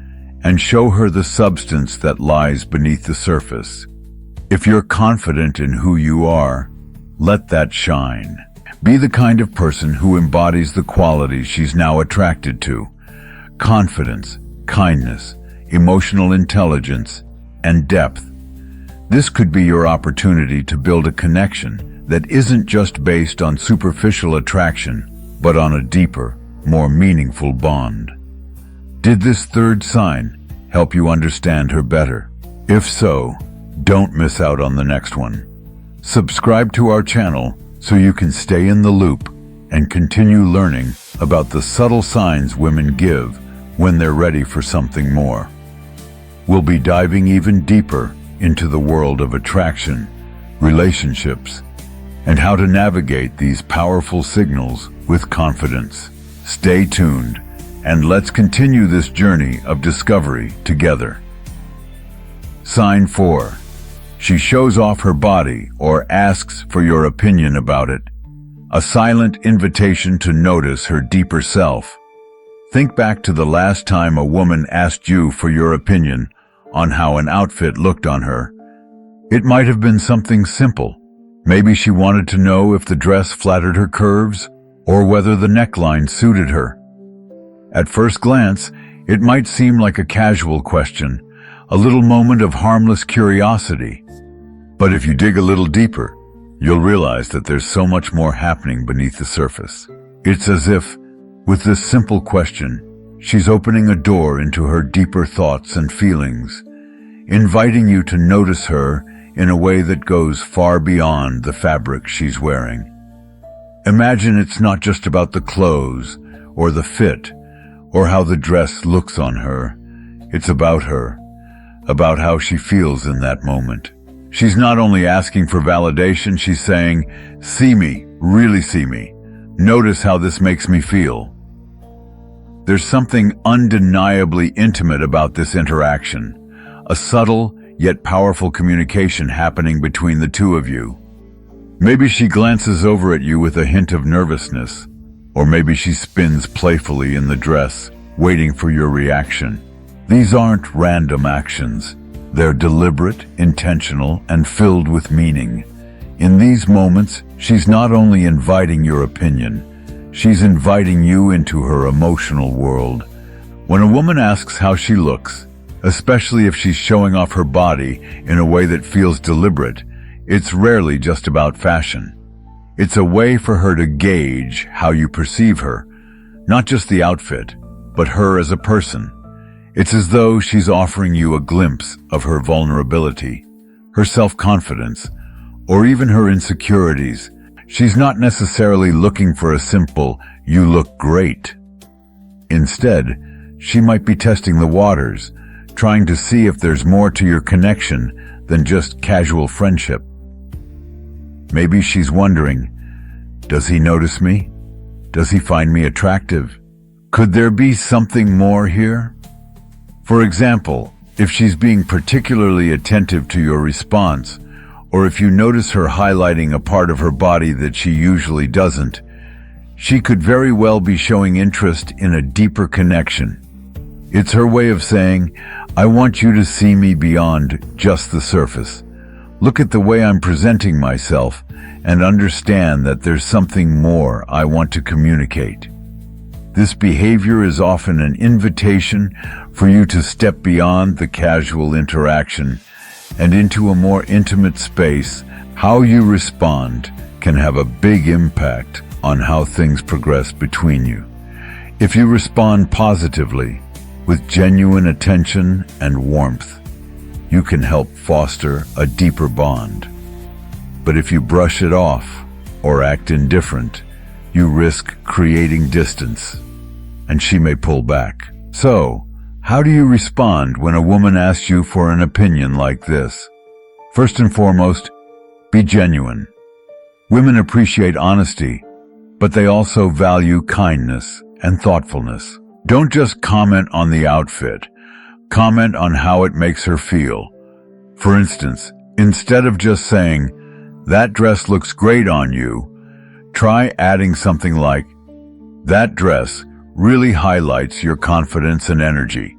and show her the substance that lies beneath the surface. If you're confident in who you are, let that shine. Be the kind of person who embodies the qualities she's now attracted to: confidence, kindness, emotional intelligence, and depth. This could be your opportunity to build a connection that isn't just based on superficial attraction, but on a deeper, more meaningful bond. Did this third sign help you understand her better? If so, don't miss out on the next one. Subscribe to our channel so you can stay in the loop and continue learning about the subtle signs women give when they're ready for something more. We'll be diving even deeper into the world of attraction, relationships, and how to navigate these powerful signals with confidence. Stay tuned, and let's continue this journey of discovery together. Sign 4. She shows off her body or asks for your opinion about it. A silent invitation to notice her deeper self. Think back to the last time a woman asked you for your opinion on how an outfit looked on her. It might have been something simple. Maybe she wanted to know if the dress flattered her curves or whether the neckline suited her. At first glance, it might seem like a casual question, a little moment of harmless curiosity. But if you dig a little deeper, you'll realize that there's so much more happening beneath the surface. It's as if, with this simple question, she's opening a door into her deeper thoughts and feelings, inviting you to notice her in a way that goes far beyond the fabric she's wearing. Imagine it's not just about the clothes or the fit or how the dress looks on her. It's about her, about how she feels in that moment. She's not only asking for validation, she's saying, "See me, really see me. Notice how this makes me feel." There's something undeniably intimate about this interaction, a subtle yet powerful communication happening between the two of you. Maybe she glances over at you with a hint of nervousness, or maybe she spins playfully in the dress, waiting for your reaction. These aren't random actions. They're deliberate, intentional, and filled with meaning. In these moments, she's not only inviting your opinion, she's inviting you into her emotional world. When a woman asks how she looks, especially if she's showing off her body in a way that feels deliberate, it's rarely just about fashion. It's a way for her to gauge how you perceive her, not just the outfit, but her as a person. It's as though she's offering you a glimpse of her vulnerability, her self-confidence, or even her insecurities. She's not necessarily looking for a simple, "you look great." Instead, she might be testing the waters, trying to see if there's more to your connection than just casual friendship. Maybe she's wondering, does he notice me? Does he find me attractive? Could there be something more here? For example, if she's being particularly attentive to your response, or if you notice her highlighting a part of her body that she usually doesn't, she could very well be showing interest in a deeper connection. It's her way of saying, "I want you to see me beyond just the surface. Look at the way I'm presenting myself and understand that there's something more I want to communicate." This behavior is often an invitation for you to step beyond the casual interaction and into a more intimate space. How you respond can have a big impact on how things progress between you. If you respond positively, with genuine attention and warmth, you can help foster a deeper bond. But if you brush it off or act indifferent, you risk creating distance, and she may pull back. So, how do you respond when a woman asks you for an opinion like this? First and foremost, be genuine. Women appreciate honesty, but they also value kindness and thoughtfulness. Don't just comment on the outfit. Comment on how it makes her feel. For instance, instead of just saying, "That dress looks great on you," try adding something like, "That dress really highlights your confidence and energy.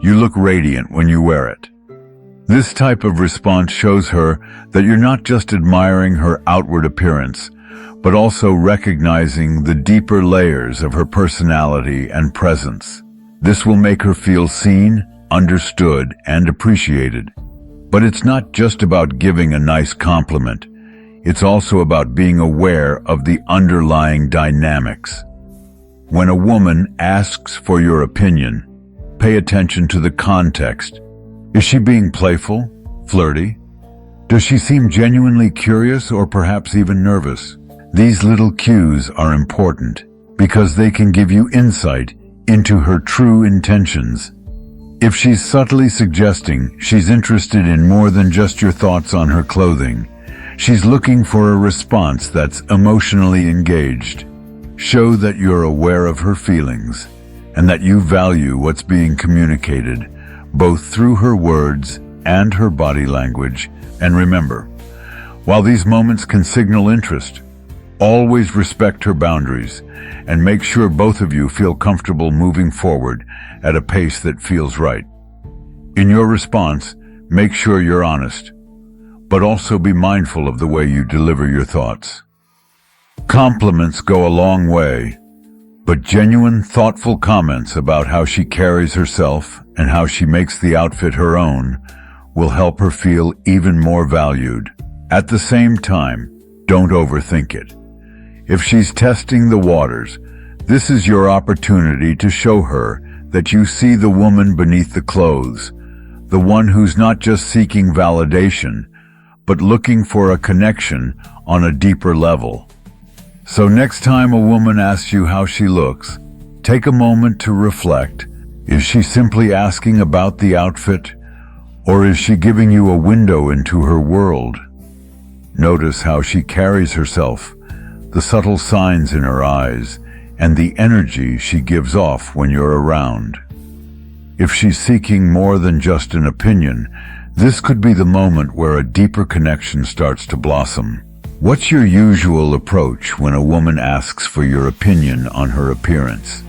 You look radiant when you wear it." This type of response shows her that you're not just admiring her outward appearance, but also recognizing the deeper layers of her personality and presence. This will make her feel seen, understood, and appreciated. But it's not just about giving a nice compliment. It's also about being aware of the underlying dynamics. When a woman asks for your opinion, pay attention to the context. Is she being playful, flirty? Does she seem genuinely curious or perhaps even nervous? These little cues are important because they can give you insight into her true intentions. If she's subtly suggesting she's interested in more than just your thoughts on her clothing, she's looking for a response that's emotionally engaged. Show that you're aware of her feelings and that you value what's being communicated, both through her words and her body language. And remember, while these moments can signal interest, always respect her boundaries and make sure both of you feel comfortable moving forward at a pace that feels right. In your response, make sure you're honest, but also be mindful of the way you deliver your thoughts. Compliments go a long way, but genuine, thoughtful comments about how she carries herself and how she makes the outfit her own will help her feel even more valued. At the same time, don't overthink it. If she's testing the waters, this is your opportunity to show her that you see the woman beneath the clothes, the one who's not just seeking validation, but looking for a connection on a deeper level. So next time a woman asks you how she looks, take a moment to reflect. Is she simply asking about the outfit, or is she giving you a window into her world? Notice how she carries herself, the subtle signs in her eyes, and the energy she gives off when you're around. If she's seeking more than just an opinion, This could be the moment where a deeper connection starts to blossom. What's your usual approach when a woman asks for your opinion on her appearance?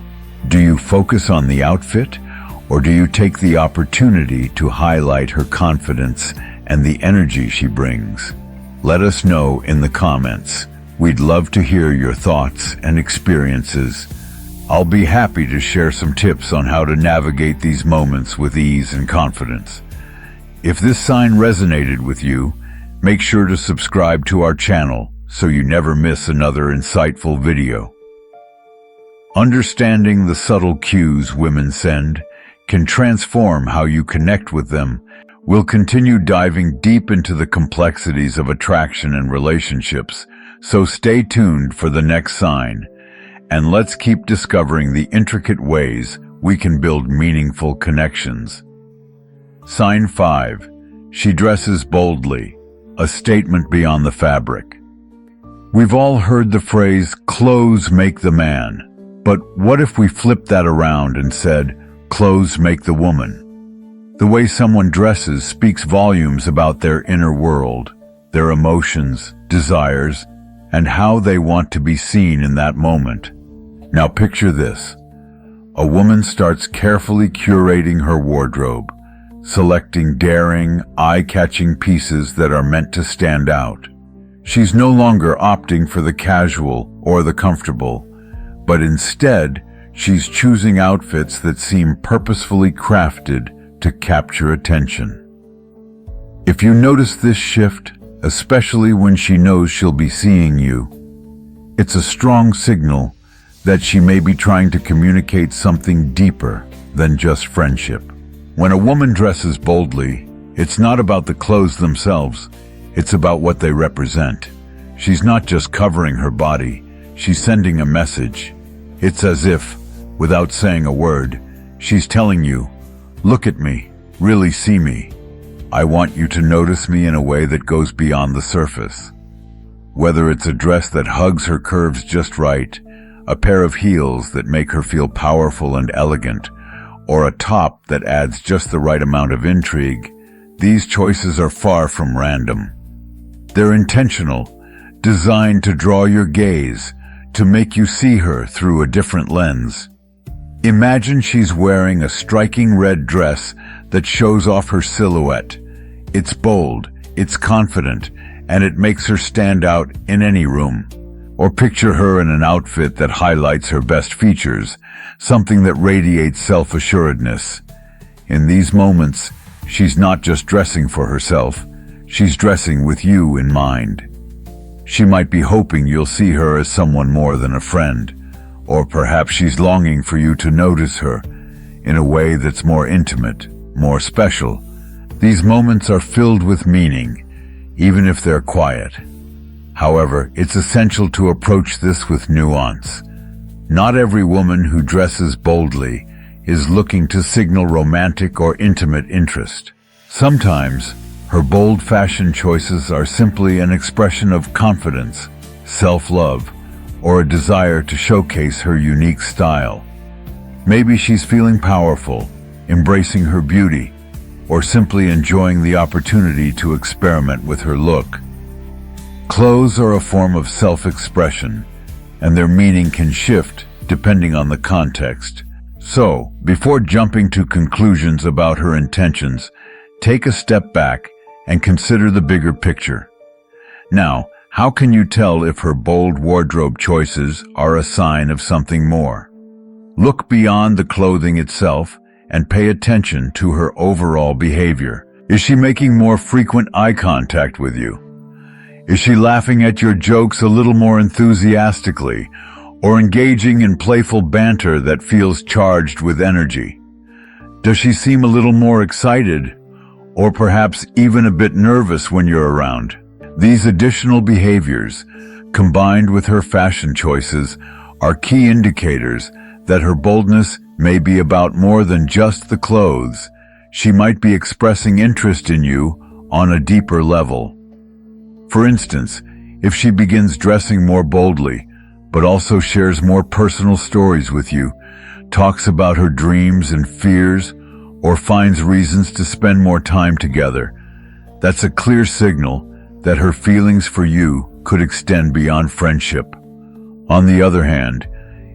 Do you focus on the outfit, or do you take the opportunity to highlight her confidence and the energy she brings? Let us know in the comments. We'd love to hear your thoughts and experiences. I'll be happy to share some tips on how to navigate these moments with ease and confidence. If this sign resonated with you, make sure to subscribe to our channel so you never miss another insightful video. Understanding the subtle cues women send can transform how you connect with them. We'll continue diving deep into the complexities of attraction and relationships, so stay tuned for the next sign, and let's keep discovering the intricate ways we can build meaningful connections. Sign 5. She dresses boldly, a statement beyond the fabric. We've all heard the phrase, "Clothes make the man." But what if we flipped that around and said, "Clothes make the woman"? The way someone dresses speaks volumes about their inner world, their emotions, desires, and how they want to be seen in that moment. Now picture this. A woman starts carefully curating her wardrobe, selecting daring, eye-catching pieces that are meant to stand out. She's no longer opting for the casual or the comfortable, but instead, she's choosing outfits that seem purposefully crafted to capture attention. If you notice this shift, especially when she knows she'll be seeing you, it's a strong signal that she may be trying to communicate something deeper than just friendship. When a woman dresses boldly, it's not about the clothes themselves, it's about what they represent. She's not just covering her body, she's sending a message. It's as if, without saying a word, she's telling you, "Look at me, really see me. I want you to notice me in a way that goes beyond the surface." Whether it's a dress that hugs her curves just right, a pair of heels that make her feel powerful and elegant, or a top that adds just the right amount of intrigue, these choices are far from random. They're intentional, designed to draw your gaze, to make you see her through a different lens. Imagine she's wearing a striking red dress that shows off her silhouette. It's bold, it's confident, and it makes her stand out in any room. Or picture her in an outfit that highlights her best features, something that radiates self-assuredness. In these moments, she's not just dressing for herself, she's dressing with you in mind. She might be hoping you'll see her as someone more than a friend, or perhaps she's longing for you to notice her in a way that's more intimate, more special. These moments are filled with meaning, even if they're quiet. However, it's essential to approach this with nuance. Not every woman who dresses boldly is looking to signal romantic or intimate interest. Sometimes, her bold fashion choices are simply an expression of confidence, self-love, or a desire to showcase her unique style. Maybe she's feeling powerful, embracing her beauty, or simply enjoying the opportunity to experiment with her look. Clothes are a form of self-expression, and their meaning can shift depending on the context. So, before jumping to conclusions about her intentions, take a step back and consider the bigger picture. Now, how can you tell if her bold wardrobe choices are a sign of something more? Look beyond the clothing itself and pay attention to her overall behavior. Is she making more frequent eye contact with you? Is she laughing at your jokes a little more enthusiastically, or engaging in playful banter that feels charged with energy? Does she seem a little more excited, or perhaps even a bit nervous when you're around? These additional behaviors, combined with her fashion choices, are key indicators that her boldness may be about more than just the clothes. She might be expressing interest in you on a deeper level. For instance, if she begins dressing more boldly, but also shares more personal stories with you, talks about her dreams and fears, or finds reasons to spend more time together, That's a clear signal that her feelings for you could extend beyond friendship. On the other hand,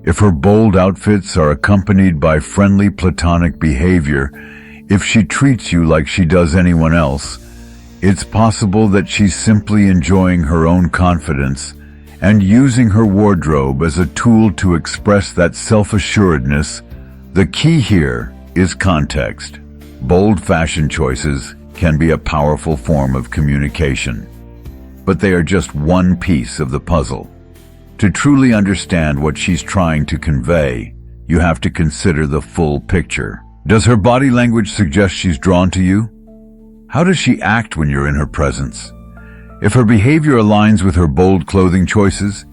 if her bold outfits are accompanied by friendly platonic behavior, if she treats you like she does anyone else, it's possible that she's simply enjoying her own confidence and using her wardrobe as a tool to express that self-assuredness. The key here is context. Bold fashion choices can be a powerful form of communication, but they are just one piece of the puzzle. To truly understand what she's trying to convey, you have to consider the full picture. Does her body language suggest she's drawn to you? How does she act when you're in her presence? If her behavior aligns with her bold clothing choices,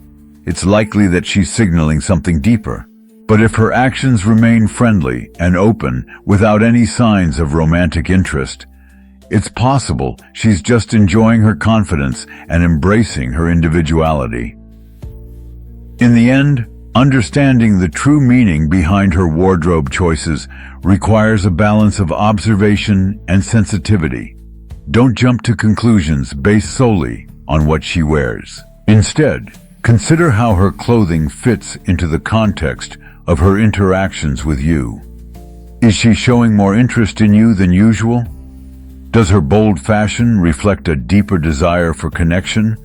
it's likely that she's signaling something deeper. But if her actions remain friendly and open without any signs of romantic interest, it's possible she's just enjoying her confidence and embracing her individuality. In the end, understanding the true meaning behind her wardrobe choices requires a balance of observation and sensitivity. Don't jump to conclusions based solely on what she wears. Instead, consider how her clothing fits into the context of her interactions with you. Is she showing more interest in you than usual? Does her bold fashion reflect a deeper desire for connection,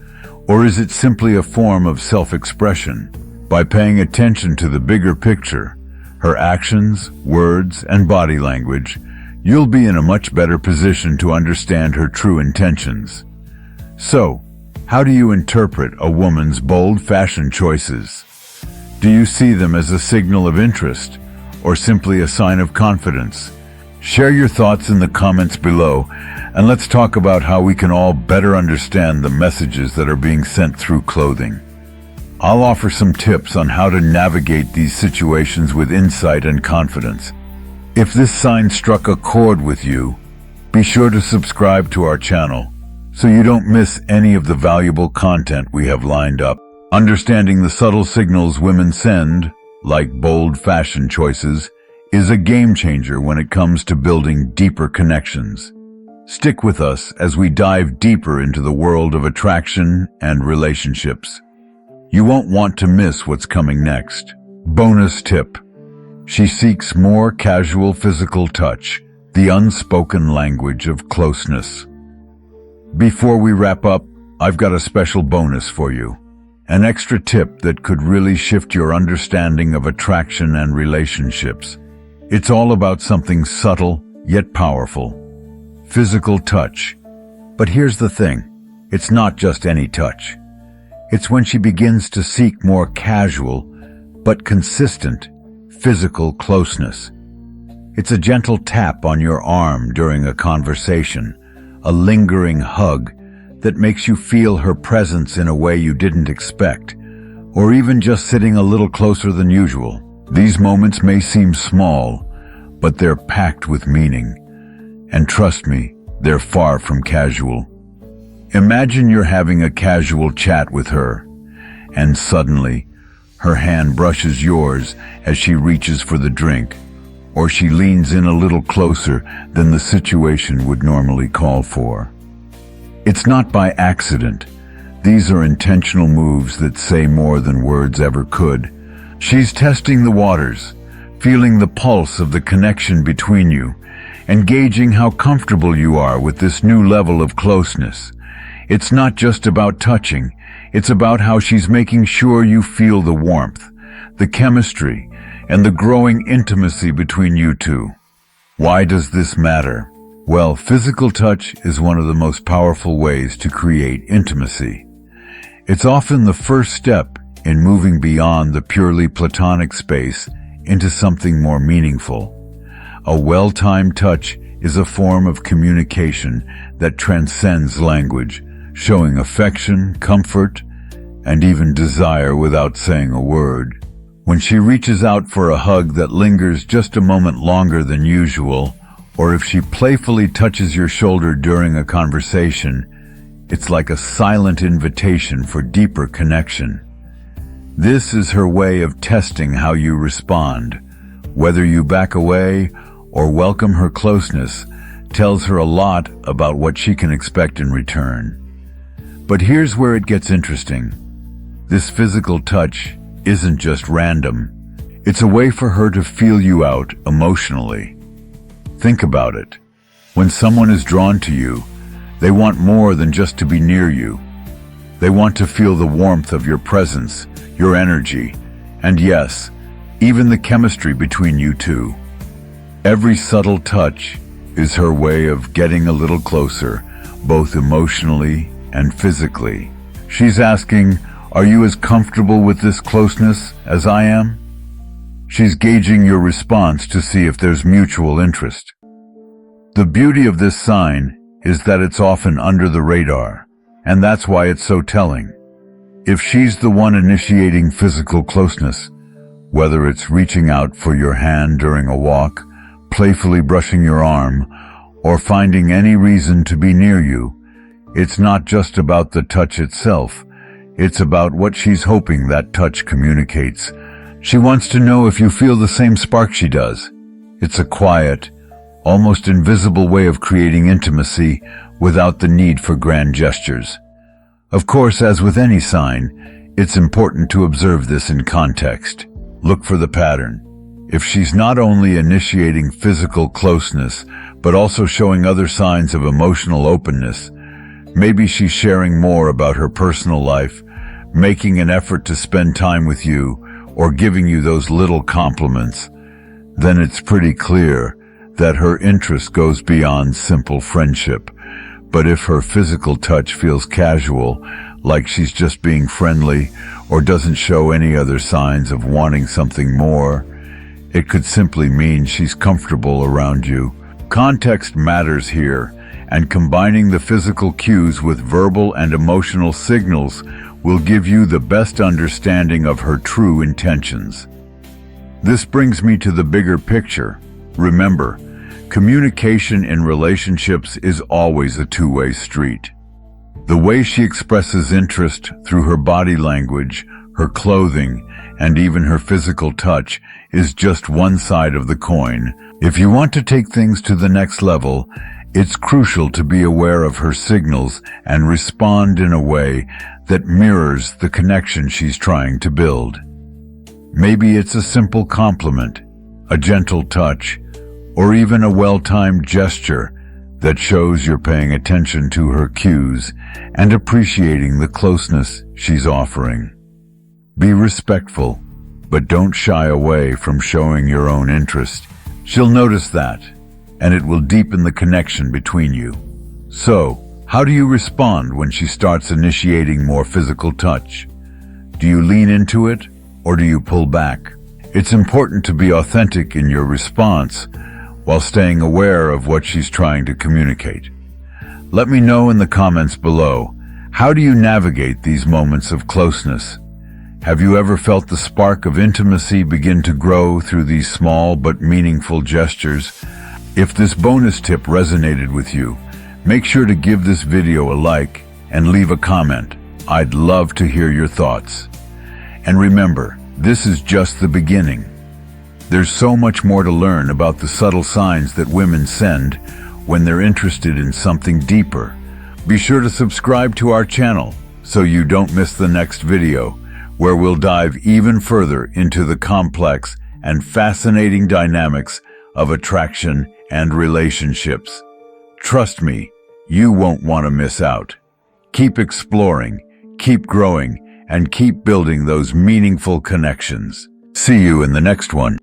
or is it simply a form of self-expression? By paying attention to the bigger picture, her actions, words, and body language, you'll be in a much better position to understand her true intentions. So, how do you interpret a woman's bold fashion choices? Do you see them as a signal of interest, or simply a sign of confidence? Share your thoughts in the comments below, and let's talk about how we can all better understand the messages that are being sent through clothing. I'll offer some tips on how to navigate these situations with insight and confidence. If this sign struck a chord with you, be sure to subscribe to our channel so you don't miss any of the valuable content we have lined up. Understanding the subtle signals women send, like bold fashion choices, is a game changer when it comes to building deeper connections. Stick with us as we dive deeper into the world of attraction and relationships. You won't want to miss what's coming next. Bonus tip. She seeks more casual physical touch, the unspoken language of closeness. Before we wrap up, I've got a special bonus for you. An extra tip that could really shift your understanding of attraction and relationships. It's all about something subtle yet powerful. Physical touch. But here's the thing. It's not just any touch. It's when she begins to seek more casual but consistent physical closeness. It's a gentle tap on your arm during a conversation, a lingering hug that makes you feel her presence in a way you didn't expect, or even just sitting a little closer than usual. These moments may seem small, but they're packed with meaning. And trust me, they're far from casual. Imagine you're having a casual chat with her, and suddenly, her hand brushes yours as she reaches for the drink, or she leans in a little closer than the situation would normally call for. It's not by accident. These are intentional moves that say more than words ever could. She's testing the waters, feeling the pulse of the connection between you, and gauging how comfortable you are with this new level of closeness. It's not just about touching, it's about how she's making sure you feel the warmth, the chemistry, and the growing intimacy between you two. Why does this matter? Well, physical touch is one of the most powerful ways to create intimacy. It's often the first step in moving beyond the purely platonic space into something more meaningful. A well-timed touch is a form of communication that transcends language, showing affection, comfort, and even desire without saying a word. When she reaches out for a hug that lingers just a moment longer than usual, or if she playfully touches your shoulder during a conversation, it's like a silent invitation for deeper connection. This is her way of testing how you respond. Whether you back away or welcome her closeness, tells her a lot about what she can expect in return. But here's where it gets interesting. This physical touch isn't just random. It's a way for her to feel you out emotionally. Think about it. When someone is drawn to you, they want more than just to be near you. They want to feel the warmth of your presence, your energy, and yes, even the chemistry between you two. Every subtle touch is her way of getting a little closer, both emotionally and physically. She's asking, are you as comfortable with this closeness as I am? She's gauging your response to see if there's mutual interest. The beauty of this sign is that it's often under the radar, and that's why it's so telling. If she's the one initiating physical closeness, whether it's reaching out for your hand during a walk, playfully brushing your arm, or finding any reason to be near you, it's not just about the touch itself. It's about what she's hoping that touch communicates. She wants to know if you feel the same spark she does. It's a quiet, almost invisible way of creating intimacy without the need for grand gestures. Of course, as with any sign, it's important to observe this in context. Look for the pattern. If she's not only initiating physical closeness, but also showing other signs of emotional openness, maybe she's sharing more about her personal life, making an effort to spend time with you, or giving you those little compliments, then it's pretty clear that her interest goes beyond simple friendship. But if her physical touch feels casual, like she's just being friendly, or doesn't show any other signs of wanting something more, it could simply mean she's comfortable around you. Context matters here, and combining the physical cues with verbal and emotional signals will give you the best understanding of her true intentions. This brings me to the bigger picture. Remember, communication in relationships is always a two-way street. The way she expresses interest through her body language, her clothing, and even her physical touch is just one side of the coin. If you want to take things to the next level, it's crucial to be aware of her signals and respond in a way that mirrors the connection she's trying to build. Maybe it's a simple compliment, a gentle touch, or even a well-timed gesture that shows you're paying attention to her cues and appreciating the closeness she's offering. Be respectful, but don't shy away from showing your own interest. She'll notice that, and it will deepen the connection between you. So, how do you respond when she starts initiating more physical touch? Do you lean into it, or do you pull back? It's important to be authentic in your response while staying aware of what she's trying to communicate. Let me know in the comments below, how do you navigate these moments of closeness? Have you ever felt the spark of intimacy begin to grow through these small but meaningful gestures? If this bonus tip resonated with you, make sure to give this video a like and leave a comment. I'd love to hear your thoughts. And remember, this is just the beginning. There's so much more to learn about the subtle signs that women send when they're interested in something deeper. Be sure to subscribe to our channel so you don't miss the next video, where we'll dive even further into the complex and fascinating dynamics of attraction and relationships. Trust me, you won't want to miss out. Keep exploring, keep growing, and keep building those meaningful connections. See you in the next one.